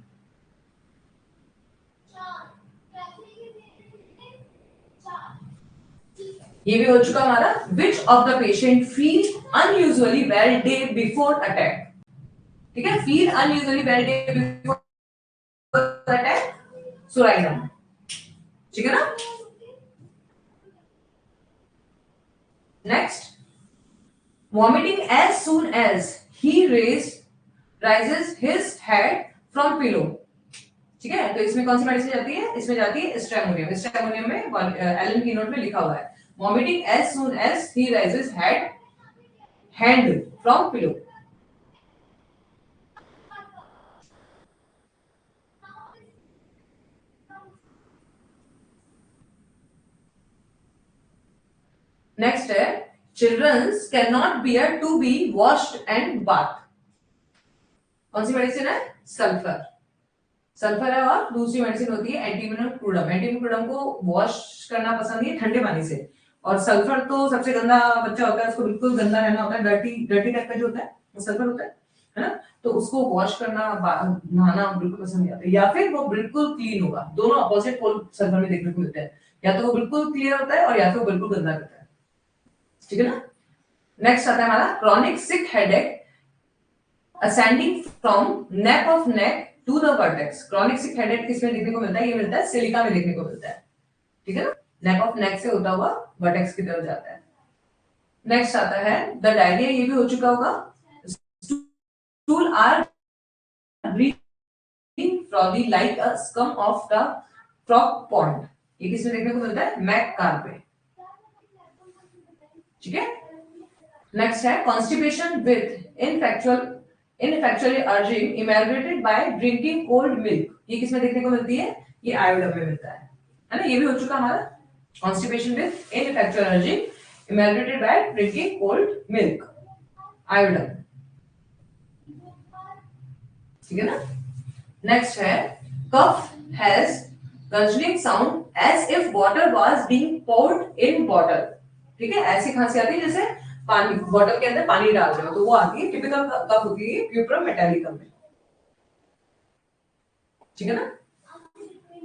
ये भी हो चुका हमारा, which of the patient feel unusually well day before attack, ठीक है, feel unusually well day before attack, सुराइना, ठीक है ना। Next, vomiting as soon as he rises his head from pillow. ठीक है, तो इसमें कौन सी मेडिसिन जाती है? इसमें जाती है स्ट्रेमोनियम। स्ट्रेमोनियम में एलन की नोट में लिखा हुआ है vomiting as soon as he rises hand from pillow. Next है childrens can not bear to be washed and bath. कौन सी मेडिसिन है? सल्फर। सल्फर है और दूसरी मेडिसिन होती है एंटीमोनियम क्रूडम। एंटीमोनियम क्रूडम को वॉश करना पसंद नहीं है ठंडे पानी से, और सल्फर तो सबसे गंदा बच्चा होता है, उसको बिल्कुल गंदा रहना होता है, डर्टी डर्टी टाइप का जो होता है वो सल्फर होता है ना, तो उसको वॉश करना नहाना बिल्कुल पसंद नहीं आता। या फिर वो बिल्कुल क्लीन होगा, दोनों अपोजिट पोल सल्फर में देखने को मिलते हैं, या तो वो बिल्कुल क्लियर होता है और या फिर वो बिल्कुल गंदा रहता है। ठीक है ना। नेक्स्ट आता है हमारा chronic sick headache ascending from neck of neck to the vertex. Chronic sick headache किसमें देखने को मिलता है? ये मिलता है सिलिका में देखने को मिलता है। ठीक है ना, नेक ऑफ नेक से होता हुआ वर्टेक्स की तरफ जाता है। नेक्स्ट आता है द डायरिया, ये भी हो चुका होगा। Stool are breathing frothy like a scum of the frog pond. ये किसमें देखने को मिलता है? मैक कार पे। ठीक है। नेक्स्ट है constipation with ineffectually urging ameliorated by drinking cold milk. ये किसमें देखने को मिलती है? ये आयोडम में मिलता है ना। ये भी हो चुका हमारा constipation with ineffectual urging ameliorated by drinking cold milk, आयोडम। ठीक है ना। नेक्स्ट है cough has gurgling sound as if water was being poured in bottle. ठीक है, ऐसी खांसी आती है जैसे पानी बॉटल के अंदर पानी डाल रहे हो, तो वो आती है। टिपिकल कफ होती है प्यूपरम मेटालिकम में। ठीक है ना।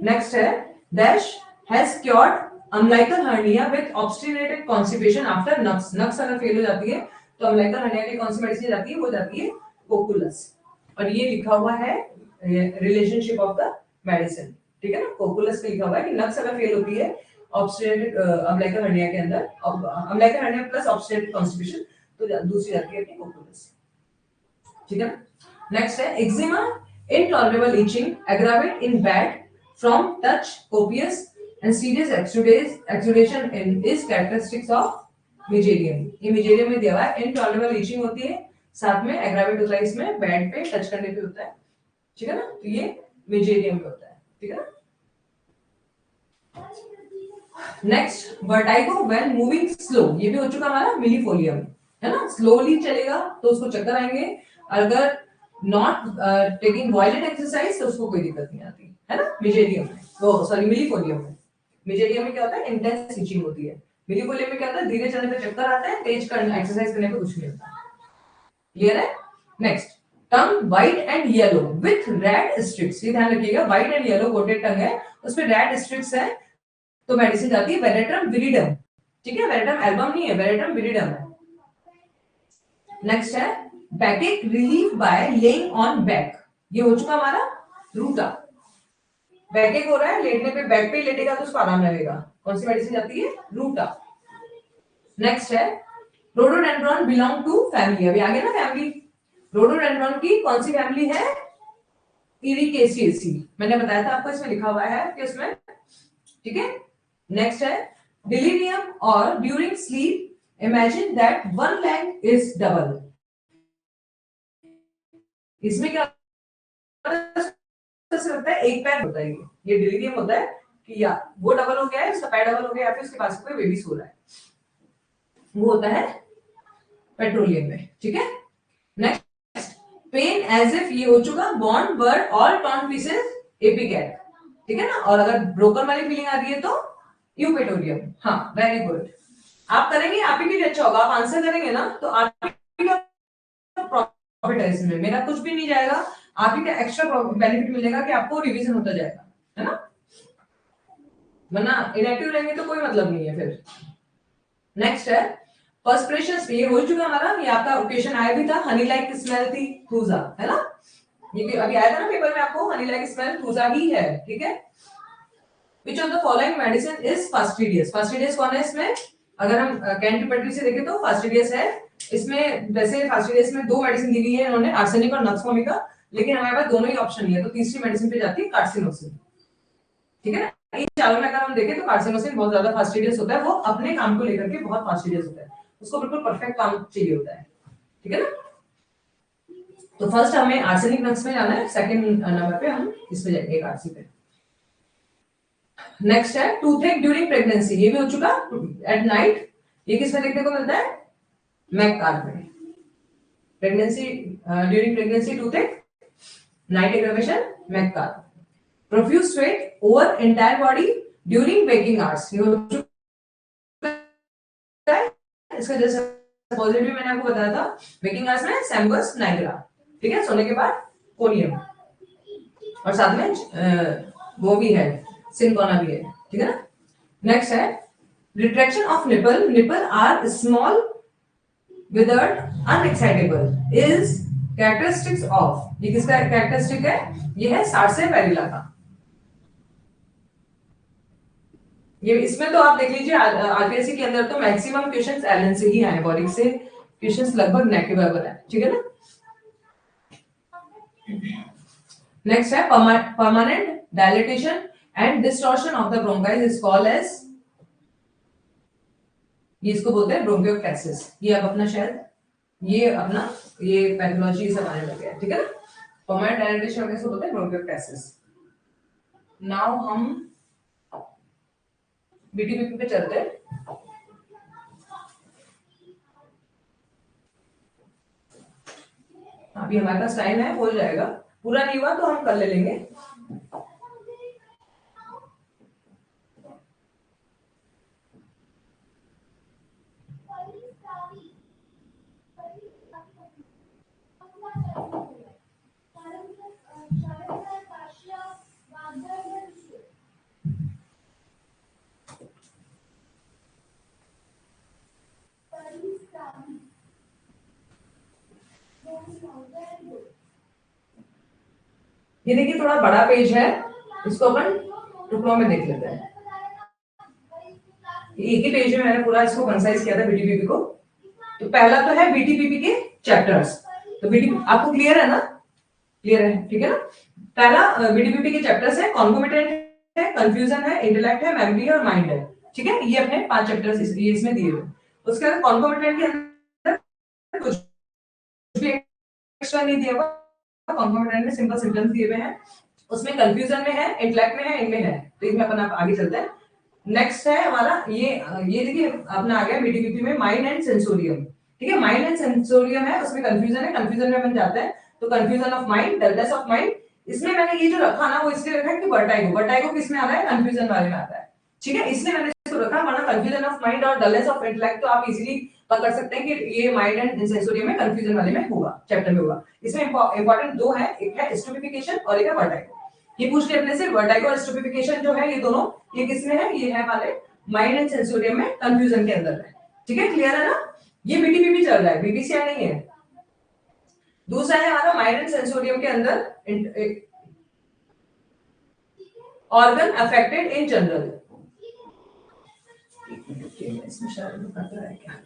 नेक्स्ट है dash has cured umbilical hernia with obstinated constipation after नक्स। नक्स अगर फेल हो जाती है तो अम्बिलिकल हर्निया की कौन सी मेडिसिन जाती है? वो जाती है कोकुलस। और ये लिखा हुआ है रिलेशनशिप ऑफ द मेडिसिन। ठीक है ना, कोकुलस पे लिखा हुआ है कि नक्स अगर फेल होती है ऑब्स्टिनेटेड अम्बिलिकल हर्निया के अंदर, अम्बिलिकल हर्निया प्लस ऑब्स्टिनेटेड कॉन्स्टिपेशन, तो दूसरी जाती है कोकुलस। ठीक है ना। नेक्स्ट है eczema intolerable itching aggravate in bad from touch copious and serious exudation is characteristics of megaerium। ये megaerium में दिया हुआ है intolerable itching होती है, साथ में aggravate होता है इसमें बैड पे टच करने पे होता है। ठीक है ना, तो ये megaerium में होता है। ठीक है ना। Next vertigo when moving slow, ये भी हो चुका हमारा मिलीफोलियम है ना। स्लोली चलेगा तो उसको चक्कर आएंगे, अगर नॉट टेकिंग वायलेंट एक्सरसाइज तो उसको कोई दिक्कत नहीं आती है ना। मिजेरियम में वो सॉरी मिलीफोलियम में, मिजेरियम में क्या होता है? इंटेंस इचिंग होती है। मिलीफोलियम में क्या होता है? धीरे चलने पे चक्कर आता है, तेज करने एक्सरसाइज करने पे कुछ नहीं होता। क्लियर है। Next tongue white and yellow with red strips. ये ध्यान रखिएगा, व्हाइट एंड येलो कोटेड टंग है, उसपे रेड स्ट्रिप्स है, तो मेडिसिन जाती है वेरेट्रम विरिडम। ठीक है, वेरेट्रम एल्बम नहीं है, वेरेट्रम विरिडम है। नेक्स्ट है backache relief by laying on back. ये हो चुका हमारा रूटा। बैकेक हो रहा है, लेटने पे बैक पे लेटेगा तो उसको आराम लगेगा, कौन सी मेडिसिन जाती है? रूटा। नेक्स्ट है रोडोडेंड्रॉन बिलोंग टू फैमिली। अभी आगे ना फैमिली, रोडोडेंड्रॉन की कौन सी फैमिली है? इरिकेसिएसी। मैंने बताया था आपको, इसमें लिखा हुआ है कि उसमें। ठीक है। नेक्स्ट है डिलीरियम और during sleep imagine that one leg is double. इसमें क्या लगता है? एक पैर होता है, ये डिलीरियम होता है कि या वो डबल हो गया है, उसका पैर डबल हो गया, या फिर उसके पास कोई बेबी सो रहा है, वो होता है पेट्रोलियम में। ठीक है। नेक्स्ट पेन एज इफ, ये हो चुका bond bird all torn pieces एपिकैट। ठीक है ना। और अगर ब्रोकन वाली फीलिंग आ रही है तो यूपेटोरियम। हाँ वेरी गुड, आप करेंगे आप ही के लिए अच्छा होगा, आप आंसर करेंगे ना तो आप ही का प्रॉफिट है इसमें, मेरा कुछ भी नहीं जाएगा, आप ही का एक्स्ट्रा बेनिफिट मिलेगा कि आपको रिवीजन होता जाएगा, है ना। वरना इनएक्टिव रहेंगे तो कोई मतलब नहीं है फिर। नेक्स्ट है पर्सपिरेशन। ये हो चुका हमारा, ये आपका ओकेशन आया भी था, हनी लाइक स्मेल थी, थूजा, है ना। ये अभी आया था ना पेपर में आपको, हनी लाइक स्मेल थूजा ही है। ठीक है। Which of the following medicine is fastidious? Fastidious कौन है इसमें? अगर हम कैंट पट्टी से देखें तो फास्टिडियस है, इसमें वैसे फास्टिडियस में 2 मेडिसिन दी हुई है इन्होंने, आर्सेनिक और नक्सफोमिका, लेकिन हमारे पास दोनों ही ऑप्शन नहीं है, तो तीसरी मेडिसिन पे जाती है कार्सिनोसिन। ठीक है ना, इन चारों में अगर हम देखें तो कार्सिनोसिन बहुत ज्यादा फास्टिडियस होता है, वो अपने काम को लेकर के बहुत फास्टिडियस होता है, उसको बिल्कुल परफेक्ट काम चाहिए होता है। ठीक है ना, तो फर्स्ट हमें आर्सेनिक नक्स में जाना है, सेकंड नंबर पे हम इस पे जाएंगे कार्सी पे। नेक्स्ट है टूथेक ड्यूरिंग प्रेगनेंसी, ये भी हो चुका एट नाइट, ये किसमें देखने को मिलता है, मैककार्प में। Pregnancy during pregnancy toothache, night aggravation मैककार्प। Profuse sweat over entire body during waking hours, ये हो चुका है। इसका जैसे पॉजिटिव मैंने आपको बताया था, वेकिंग आवर्स में सैम्बस नाइग्रा, ठीक है, सोने के बाद कोनियम, और साथ में वो भी है, सिनकोना भी है। ठीक है ना, नेक्स्ट है retraction of nipple, nipple are small withered unexcitable is characteristics of, ये किसका कैरेक्टरिस्टिक है, ये है सार्से पेरिला का। ये इसमें तो आप देख लीजिए आरपीएससी के अंदर तो मैक्सिमम क्वेश्चंस एलन से ही आए, बॉडी से क्वेश्चंस लगभग नेक के बराबर है। ठीक है ना, नेक्स्ट है permanent dilatation and distortion of the bronchi is called as, ये इसको बोलते हैं ब्रोंकियोक्टेसिस। ये अब अपना शायद ये अपना ये पैथोलॉजी सब आने लग गया है। ठीक है ना, परमानेंट डायलेटेशन कैसे बोलते हैं, ब्रोंकियोक्टेसिस। नाउ हम बीटीबीपी पे चलते हैं। अभी हमारे पास टाइम है, हो जाएगा, पूरा नहीं हुआ तो हम कल ले लेंगे। ये देखिए थोड़ा बड़ा पेज है, इसको अपन टुकड़ों में देख लेते हैं। एक ही पेज में मैंने पूरा इसको कंसाइज किया था बीटीपीपी को। तो पहला तो है बीटीपीपी के चैप्टर्स, तो बीटीपी आपको क्लियर है ना, क्लियर है, ठीक है ना। पहला बीटीपीपी के चैप्टर्स है, कॉन्कोमिटेंट है, कंफ्यूजन है, इंटेलेक्ट है, मेमोरी और माइंड है। ठीक है, ये अपने 5 चैप्टर्स इसमें दिए हुए। उसके बाद कॉन्कोमिटेंट के अंदर कुछ भी एक्स्ट्रा नहीं दिया हुआ, कॉन्कोमिटेंट में सिंपल सिम्टम्स दिए हुए हैं, उसमें कंफ्यूजन में है, इंटेलेक्ट में है, इनमें है। तो इसमें अपन आगे चलते हैं। नेक्स्ट है हमारा ये देखिए अपना आ गया बीटीपीपी में माइंड एंड सेंसोरियम। ठीक है, माइंड एंड सेंसोरियम है, उसमें कंफ्यूजन है, कंफ्यूजन में अपन जाते हैं तो confusion of mind, dullness of mind. इसमें मैंने ये जो रखा ना वो इसलिए रखा है कि वर्टाइगो, वर्टाइगो किसमें आता है, कंफ्यूजन वाले में आता है। ठीक है, इसलिए मैंने इसको रखा, वरना कंफ्यूजन ऑफ माइंड और डलनेस ऑफ इंटेलेक्ट तो आप इजीली पकड़ सकते हैं कि ये माइंड एंड सेंसोरियम में कंफ्यूजन वाले में होगा, चैप्टर में होगा। इसमें इंपॉर्टेंट 2 है, एक है स्टूपिफिकेशन और एक है वर्टाइगो। ये पूछ लिया अपने से, वर्टाइगो और स्टूपिफिकेशन जो है ये दोनों, ये किसमें है, ये है हमारे माइंड एंड सेंसोरियम में, कंफ्यूजन के अंदर है। ठीक है, क्लियर है ना, ये बीटीपीपी चल रहा है, बीपीसीआर नहीं है। दूसरा है हमारा माइंड एंड सेंसोरियम के अंदर ऑर्गन अफेक्टेड इन जनरल। इसमें शायद पता है क्या,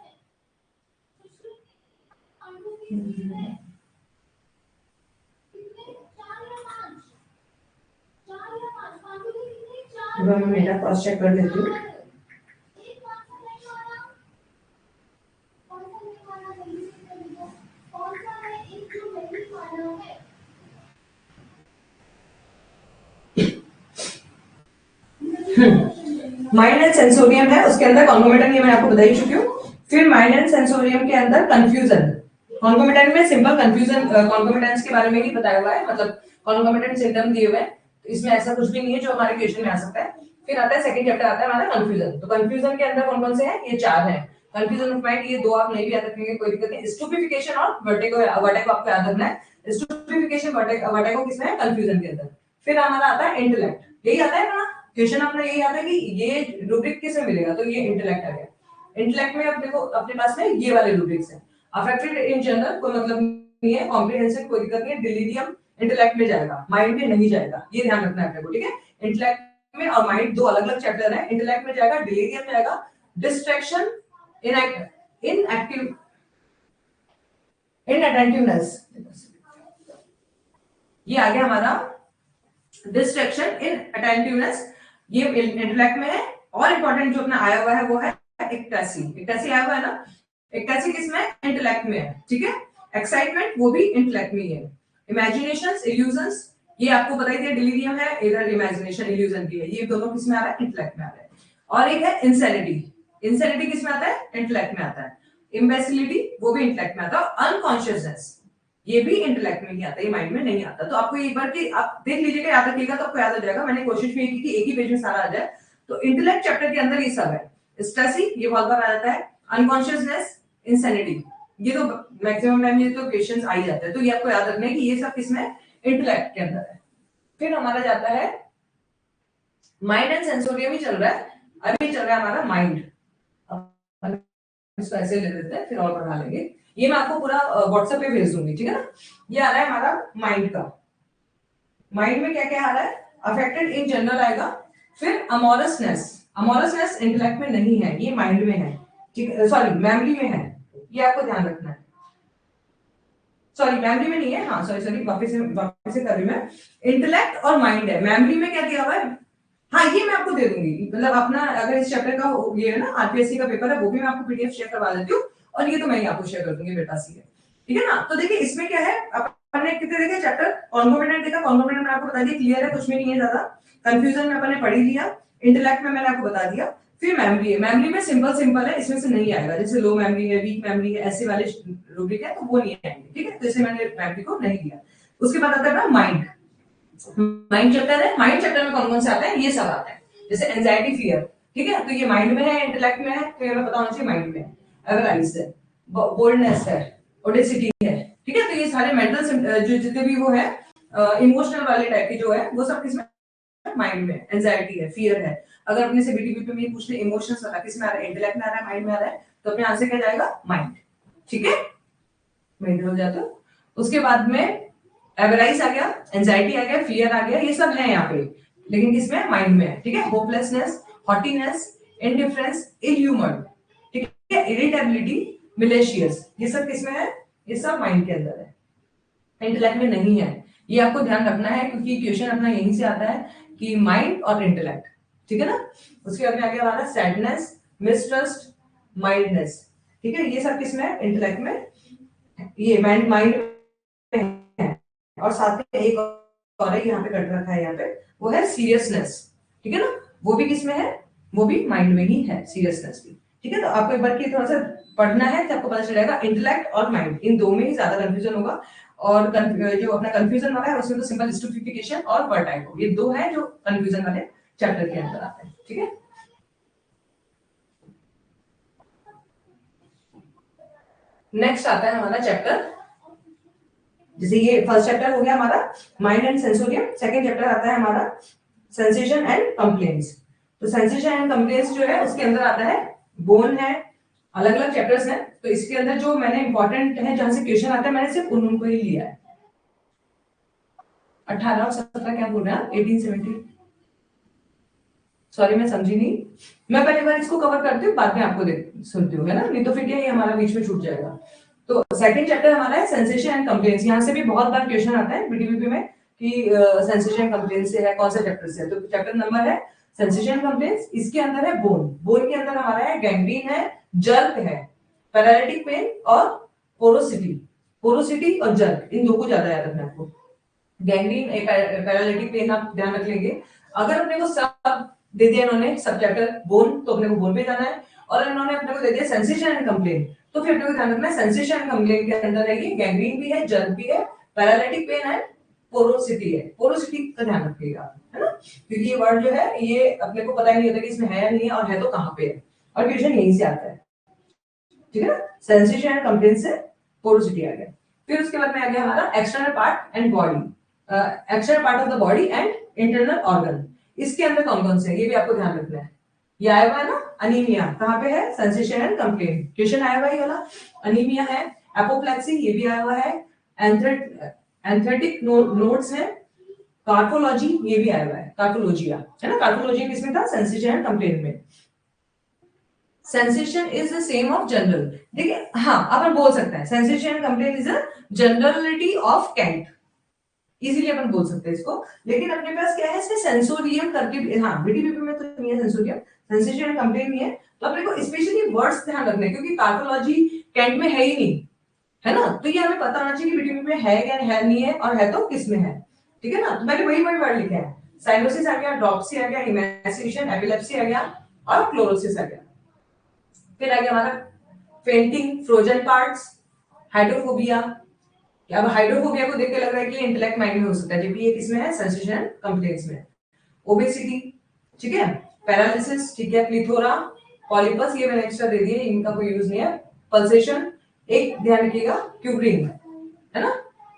मैं मेरा क्रॉस चेक कर लेती हूँ। माइंड एंड सेंसोरियम है, उसके अंदर कॉन्कोमिटेंट ये मैं आपको बता ही चुकी हूँ। फिर माइंड एंड सेंसोरियम के अंदर कंफ्यूजन, कॉन्कोमिटेंट में सिंपल कंफ्यूजन, कॉन्कोमिटेंस के बारे में ही बताया हुआ है, मतलब कॉन्कोमिटेंट सिम्टम दिए हुए हैं, तो इसमें ऐसा कुछ भी नहीं है जो हमारे क्वेश्चन में आ सकता है। फिर आता है सेकंड चैप्टर, आता है हमारा कंफ्यूजन। तो कंफ्यूजन के अंदर कौन कौन से हैं, ये 4 हैं। कंफ्यूजन ऑफ माइंड, ये 2 आप नहीं भी याद रखेंगे कोई दिक्कत नहीं। स्टूपिफिकेशन और वर्टिगो, वर्टिगो आपको याद रखना है। स्टूपिफिकेशन वर्टिगो किसमें है, कंफ्यूजन के अंदर। फिर हमारा आता है इंटेलेक्ट, यही आता है ना क्वेश्चन, अपना यही आता है कि ये रूब्रिक किसमें मिलेगा, तो ये इंटेलेक्ट आ गया। इंटेलेक्ट में अब देखो अपने पास में ये वाले रूब्रिक्स हैं, अफेक्टेड इन जनरल कोई मतलब नहीं है, कॉम्प्रिहेंसिव कोई दिक्कत नहीं है, डिलीरियम इंटेलेक्ट में जाएगा, माइंड में नहीं जाएगा, ये ध्यान रखना है आपको। ठीक है, इंटेलेक्ट में और माइंड 2 अलग अलग चैप्टर है, इंटेलेक्ट में जाएगा, डिलीरियम जाएगा, डिस्ट्रैक्शन, इनअटेंटिवनेस, ये आ गया हमारा डिस्ट्रैक्शन, इनअटेंटिवनेस, ये इंटेलेक्ट में है। और इंपॉर्टेंट जो अपना आया हुआ है वो है एक्टासी। एक्टासी आया हुआ है ना, एक्टासी किसमें? इंटेलेक्ट में है, ठीक है। एक्साइटमेंट वो भी इंटेलेक्ट में ही है। इमेजिनेशंस, इल्यूजन्स, ये आपको बताई दिया, डिलीरियम है, इधर इमेजिनेशन इल्यूजन भी है, ये दोनों किसमें आ रहा है? इंटेलेक्ट में आ रहा है। और एक है इंसैनिटी, इंसैनिटी किसमें आता है? इंटेलेक्ट में आता है। इम्बेसिलिटी वो भी इंटेलेक्ट में आता है। और अनकॉन्शियसनेस ये भी इंटेलेक्ट में ही आता है, ये माइंड में नहीं आता। तो आपको एक बार की आप देख लीजिएगा, याद रखिएगा तो आपको याद हो जाएगा। मैंने कोशिश भी की कि एक ही पेज में सारा आ जाए। तो इंटेलेक्ट चैप्टर के अंदर ये सब है। स्ट्रेसी ये बहुत बार आ जाता है, अनकॉन्शियसनेस, इंसैनिटी, ये तो मैक्सिमम टाइम ये तो क्वेश्चंस आ ही जाते हैं। तो ये आपको याद रखना है कि ये सब किसमें? इंटेलेक्ट के अंदर है। फिर हमारा जाता है माइंड एंड सेंसोरियम ही चल रहा है, अभी चल रहा है हमारा माइंड। इसको ऐसे ले लेते हैं, फिर और बढ़ा लेंगे। ये मैं आपको पूरा व्हाट्सएप पे भेज दूंगी, ठीक है ना। ये आ रहा है हमारा माइंड का। माइंड में क्या क्या आ रहा है? अफेक्टेड इन जनरल आएगा। फिर अमोरसनेस, अमोरसनेस इंटेलेक्ट में नहीं है, ये माइंड में है, ठीक है, सॉरी मेमोरी में है, ये आपको ध्यान रखना है। सॉरी मेमोरी में नहीं है, हाँ सॉरी वापस से कर रही हूं मैं। इंटेलेक्ट और माइंड है, मेमोरी में क्या दिया हुआ है? हाँ ये मैं आपको दे दूंगी, मतलब अपना अगर इस चैप्टर का ये है ना आरपीएससी का पेपर है, वो भी मैं आपको पीडीएफ शेयर करवा देती हूँ। और ये तो मैं ही आपको शेयर कर दूंगी मेरे पास ही है, ठीक है ना। तो देखिए इसमें क्या है, अपन ने कितने देखे चैप्टर? कॉन्कोमिनेंट देखा, कॉन्कोमिनेंट में आपको बता दिया, क्लियर है, कुछ भी नहीं है ज्यादा। कंफ्यूजन में अपन ने पढ़ ही लिया। इंटेलेक्ट में मैंने आपको बता दिया। फिर मेमोरी है, मेमोरी में सिंपल है, इसमें से नहीं आएगा, जैसे लो मेमोरी है, वीक मेमोरी है, ऐसे वाले रूब्रिक है तो वो नहीं आएंगे, ठीक है। तो इसे मैंने मेमोरी को नहीं दिया। उसके बाद आता है माइंड। माइंड चैप्टर है, माइंड चैप्टर में कौन कौन से आते हैं? ये सब आते हैं, जैसे एंजाइटी, फियर, ठीक है। तो ये माइंड में है, इंटेलेक्ट में है, तो ये पता होना चाहिए माइंड में है। एवराइज है, बोल्डनेस है, ओडेसिटी है, ठीक है। तो ये सारे मेंटल जो जितने भी वो है इमोशनल वाले टाइप के जो है वो सब किसमें? माइंड में। एंजाइटी है, फियर है। अगर अपने से बीटीबी में पूछ ले इमोशंस वाला किसमें आ रहा है? इंटेलेक्ट में आ रहा है, माइंड में आ रहा है, तो अपने आंसर क्या जाएगा? माइंड, ठीक है। माइंड हो जाता। उसके बाद में एवराइज आ गया, एंजाइटी आ गया, फियर आ गया, ये सब है यहाँ पे, लेकिन किसमें? माइंड में है, ठीक है। होपलेसनेस, हॉटीनेस, इनडिफरेंस, इल ह्यूमर, ठीक है, इरिटेबिलिटी, मिलेशियस, ये सब किसमें है? ये सब माइंड के अंदर है, इंटेलेक्ट में नहीं है। ये आपको ध्यान रखना है क्योंकि क्वेश्चन अपना यहीं से आता है कि माइंड और इंटेलेक्ट, ठीक है ना। उसके बाद में आगे हमारा सैडनेस, मिसट्रस्ट, माइल्डनेस, ठीक है, ये सब किसमें है? इंटेलेक्ट में। ये माइंड में है। और साथ में एक और है, यहाँ पे कट रखा है, यहाँ पे वो है सीरियसनेस, ठीक है ना। वो भी किसमें है? वो भी माइंड में ही है, सीरियसनेस भी, ठीक है। तो आपको एक बार की थोड़ा सा पढ़ना है तो आपको पता चलेगा इंटेलेक्ट और माइंड, इन दो में ही ज्यादा कंफ्यूजन होगा। और जो अपना कंफ्यूजन वाला है उसमें तो सिंपल स्टूपिफिकेशन और वर्टाइगो, ये दो है जो कंफ्यूजन वाले चैप्टर के अंदर आते हैं, ठीक है। नेक्स्ट आता है हमारा चैप्टर, जैसे ये फर्स्ट चैप्टर हो गया हमारा mind and sensorium. Second chapter आता है हमारा सेंसेशन एंड कंप्लेंट्स। तो सेंसेशन एंड कंप्लेंट्स जो है उसके अंदर आता है बोन है, अलग अलग चैप्टर्स हैं। तो इसके अंदर जो मैंने इंपॉर्टेंट है जहां से क्वेश्चन आता है मैंने सिर्फ उनको ही लिया है। 18 और 17 क्या बोल रहे हैं? 1870, सॉरी मैं समझी नहीं। मैं पहले बार इसको कवर करती हूँ, बाद में आपको सुनती हूँ, है ना, नहीं तो फिर ये हमारा बीच में छूट जाएगा। तो सेकंड चैप्टर हमारा है सेंसेशन एंड कंप्लेंट्स। यहाँ से भी बहुत बार क्वेश्चन आता है बीटीबीपी में कि सेंसेशन एंड कंप्लेंट्स से है, कौन सा चैप्टर से है। तो चैप्टर नंबर है सेंसेशन एंड कंप्लेंट्स। इसके अंदर है बोन, बोन के अंदर हमारा है गैंग्रीन है, जर्क है, पैरालिटिक पेन और पोरोसिटी। पोरोसिटी और जर्क, इन दो को ज्यादा याद रखना है आपको। गैंग्रीन, पैरालिटिक पेन आप ध्यान रख लेंगे। अगर अपने को सब दे दिया इन्होंने सब चैप्टर बोन, तो अपने को बोन पे जाना है। और इन्होंने अपने को दे दिया सेंसेशन एंड कंप्लेंट, तो फिर अपने को ध्यान रखना है सेंसेशन एंड कंप्लेंट के अंदर है ये गैंग्रीन भी है, जर्क भी है, पैरालिटिक पेन है, पोरोसिटी है। पोरोसिटी का ध्यान रखिएगा, है ना, क्योंकि ये वर्ड जो है ये अपने को पता ही नहीं होता कि इसमें है या नहीं है, और है तो कहां पे है, और क्वेश्चन यहीं से आता है, ठीक है ना। सेंसेशन एंड कंप्लेंट से पोरोसिटी आ गया। फिर उसके बाद में आ गया हमारा external part and body, external part of the body and internal organ. इसके अंदर कौन कौन से है ये भी आपको ध्यान रखना है। ये आया हुआ है ना, अनीमिया कहां पे है? सेंसेशन एंड कंप्लेंट, क्वेश्चन आया हुआ है ये वाला। अनीमिया है, एपोप्लेक्सी ये भी आया हुआ है, एंथेटिक नोड्स है, कार्पोलॉजी ये भी आया हुआ है, कार्पोलॉजिया है ना। कार्पोलॉजिया किसमें था? सेंसेशन एंड कंप्लेंट में। Sensation is the same of general. देखिए हाँ अपन बोल सकते हैं sensation and complain is a generality of Kent, easily अपन बोल सकते हैं इसको। लेकिन अपने पास क्या है इसमें सेंसोरियम करके भी, हाँ बीटीबीपी में तो नहीं है सेंसोरियम, सेंसेशन एंड कंप्लेन नहीं है। तो अपने को स्पेशली वर्ड्स ध्यान रखने हैं, क्योंकि पैथोलॉजी कैंट में है ही नहीं, है ना। तो ये हमें पता होना चाहिए कि बीटीबीपी में है या है नहीं है, और है तो किस में है, ठीक है ना। तो मैंने वही वर्ड लिखा है, साइनोसिस आ गया, ड्रॉप्सी आ गया, इमैसिएशन, एपिलेप्सी आ गया और क्लोरोसिस आ गया। फिर आ गया हमारा फेंटिंग, फ्रोजन पार्ट्स, हाइड्रोफोबिया। अब हाइड्रोफोबिया को देख के लग रहा है कि इंटेलेक्ट माइंड में हो सकता है, जबकि ये किसमें है, सेंसेशन कंप्लेंट्स में। ओबेसिटी, ठीक है, पैरालिसिस, ठीक है, प्लीथोरा, पॉलिपस, ये मैंने एक्स्ट्रा दे दिए, इनका कोई यूज नहीं है। पल्सेशन, एक ध्यान रखिएगा, क्यूबरिंग, है ना,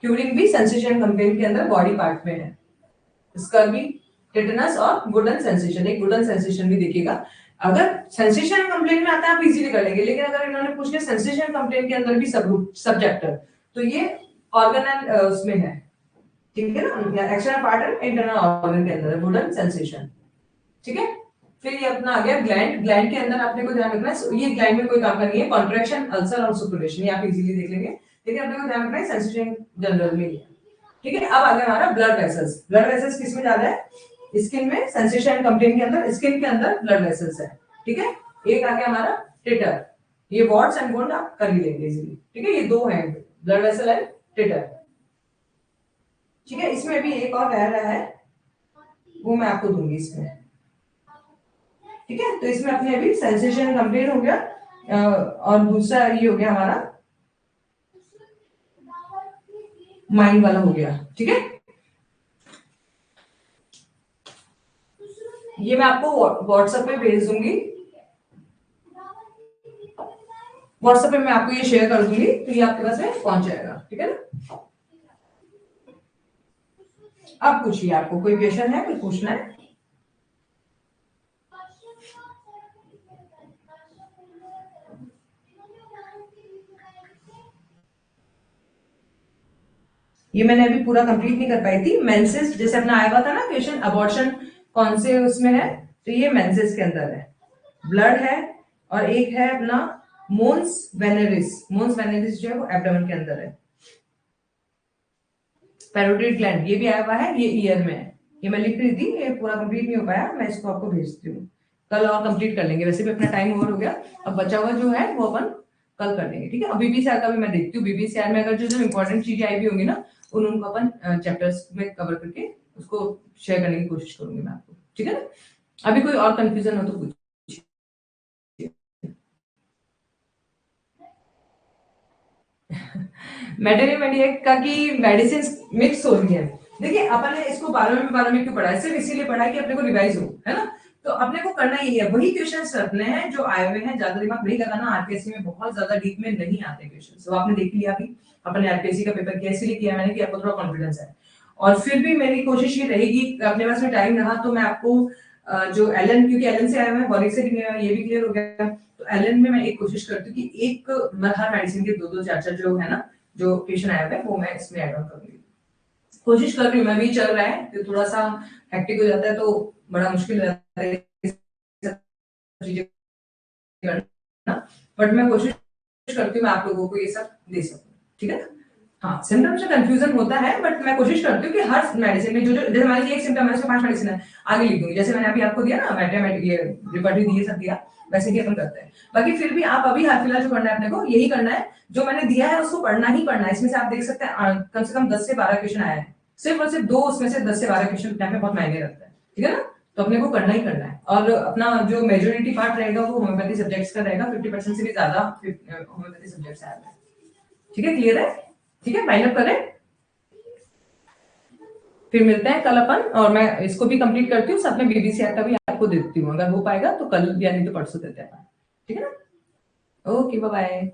क्यूबरिंग भी सेंसेशन कंप्लेंट के अंदर बॉडी पार्ट में है। स्कर्वी, टिटेनस और वुडन सेंसेशन, एक वुडन सेंसेशन भी देखिएगा। अगर सेंसेशन कंप्लेंट में आता है आप इजीली कर लेंगे, लेकिन अगर इन्होंने पूछ लिया सेंसेशन कंप्लेंट के अंदर भी सब सब्जेक्टर, तो ये ऑर्गन उसमें है, ठीक है ना, external part and internal organ के अंदर है वुडन सेंसेशन, ठीक है। फिर ये अपना आ गया ग्लैंड, ग्लैंड के अंदर आपने को ध्यान रखना है, ये ग्लैंड में कोई काम का नहीं है, कॉन्ट्रैक्शन, अल्सर और सुपुरेशन, ये आप इजीली देख लेंगे, लेकिन अपने को ध्यान रखना है सेंसेशन जनरल में ही है, ठीक है। अब आ गया हमारा ब्लड वेसल्स। ब्लड वेसल्स किस में ज्यादा है, स्किन में, सेंसेशन एंड कंप्लेंट के अंदर स्किन के अंदर ब्लड वेसल्स है, ठीक है। एक आ गया हमारा टिटर, ये वॉट्स एंड वुंड आप कर ही लेंगे इजीली, ठीक है, ये दो हैं ब्लड वेसल एंड टिटर, ठीक है। इसमें भी एक और रह रहा है, वो मैं आपको दूंगी इसमें, ठीक है। तो इसमें अपने अभी सेंसेशन कंप्लीट हो गया, और दूसरा ये हो गया हमारा माइंड वाला हो गया, ठीक है। ये मैं आपको व्हाट्सएप पे भेज दूंगी, व्हाट्सएप पे मैं आपको ये शेयर कर दूंगी, तो ये आपके पास में पहुंच जाएगा, ठीक है ना। अब पूछिए, आपको कोई क्वेश्चन है, कुछ पूछना है? ये मैंने अभी पूरा कंप्लीट नहीं कर पाई थी। मेंसेस जैसे अपना आया हुआ था ना क्वेश्चन, अबॉर्शन कौन से उसमें है, तो ये मेंसेस के अंदर है, ब्लड है, और एक है अपना मोन्स वेनेरिस, मोन्स वेनेरिस जो है वो एब्डोमेन के अंदर है। पैरोटिड ग्लैंड ये भी आया हुआ है, ये ईयर में है, ये मैं लिख रही थी, ये पूरा कंप्लीट नहीं हो पाया, मैं इसको आपको भेजती हूँ, कल और कंप्लीट कर लेंगे, वैसे भी अपना टाइम ओवर हो गया, अब बचा हुआ जो है वो अपन कल कर लेंगे, ठीक है। अब बीबीसीआर का भी मैं देखती हूँ, बीबीसीआर में अगर जो इंपॉर्टेंट चीजें आई भी होंगी ना, उनको अपन चैप्टर्स में कवर करके उसको शेयर करने की कोशिश करूंगी मैं आपको, ठीक है ना। अभी कोई और कंफ्यूजन हो तो पूछिए। मेडिक का की मेडिसिन मिक्स हो रही है, देखिए अपन ने इसको 12 में क्यों पढ़ा है, सिर्फ इसीलिए पढ़ा है कि अपने को रिवाइज हो, है ना। तो अपने को करना यही है, वही क्वेश्चंस रखने हैं जो आए हुए हैं, ज्यादा दिमाग नहीं लगाना, आरपीएससी में बहुत ज्यादा डीप में नहीं आते क्वेश्चंस, तो आपने देख लिया, अभी अपने आरपीएससी का पेपर किया, इसीलिए किया मैंने कि आपको थोड़ा कॉन्फिडेंस है। और फिर भी मेरी कोशिश ये रहेगी, अपने पास में टाइम रहा तो मैं आपको जो एलन, क्योंकि एलन से आया हुआ है, बॉरिक से भी नहीं आया, ये भी क्लियर हो गया, तो एलन में मैं एक कोशिश करती हूँ कि एक हर मेडिसिन के 2-2 4-4 जो है ना, जो क्वेश्चन आया हुआ है वो मैं इसमें ऐड ऑन करूंगी, कोशिश कर रही हूँ, मैं भी चल रहा है, तो थोड़ा सा हेक्टिक हो जाता है, तो बड़ा मुश्किल हो जाता है चीजें करना, बट मैं कोशिश करती हूँ मैं आप लोगों को ये सब दे सकूं, ठीक है ना। हाँ, सिम्टम्स से कंफ्यूजन होता है, बट मैं कोशिश करती हूँ कि हर मेडिसिन में जो जो जैसे मान लीजिए एक सिम्टम है, उसमें 5 मेडिसिन है, आगे लिख दूंगी, जैसे मैंने अभी आपको दिया ना मैट्रिक ये रिपर्टरी दिए सब दिया, वैसे ही अपन करते हैं। बाकी फिर भी आप अभी हाल फिलहाल जो करना है अपने को यही करना है, जो मैंने दिया है उसको पढ़ना ही पढ़ना है। इसमें से आप देख सकते हैं कम से कम 10 से 12 क्वेश्चन आया है, सिर्फ और सिर्फ 2 उसमें से 10 से 12 क्वेश्चन टाइम में बहुत मायने रखता है, ठीक है ना। तो अपने को करना ही करना है, और अपना जो मेजोरिटी पार्ट रहेगा वो होम्योपैथी सब्जेक्ट्स का रहेगा, 50% से भी ज्यादा होम्योपैथी सब्जेक्ट्स आए हैं, ठीक है, क्लियर है, ठीक है, माइंड अप करें, फिर मिलते हैं कल अपन, और मैं इसको भी कंप्लीट करती हूँ, साथ में बीबीसीआर का भी आपको देती हूँ, अगर हो पाएगा तो कल या नहीं तो परसों देते हैं, ठीक है ना। Okay, bye bye.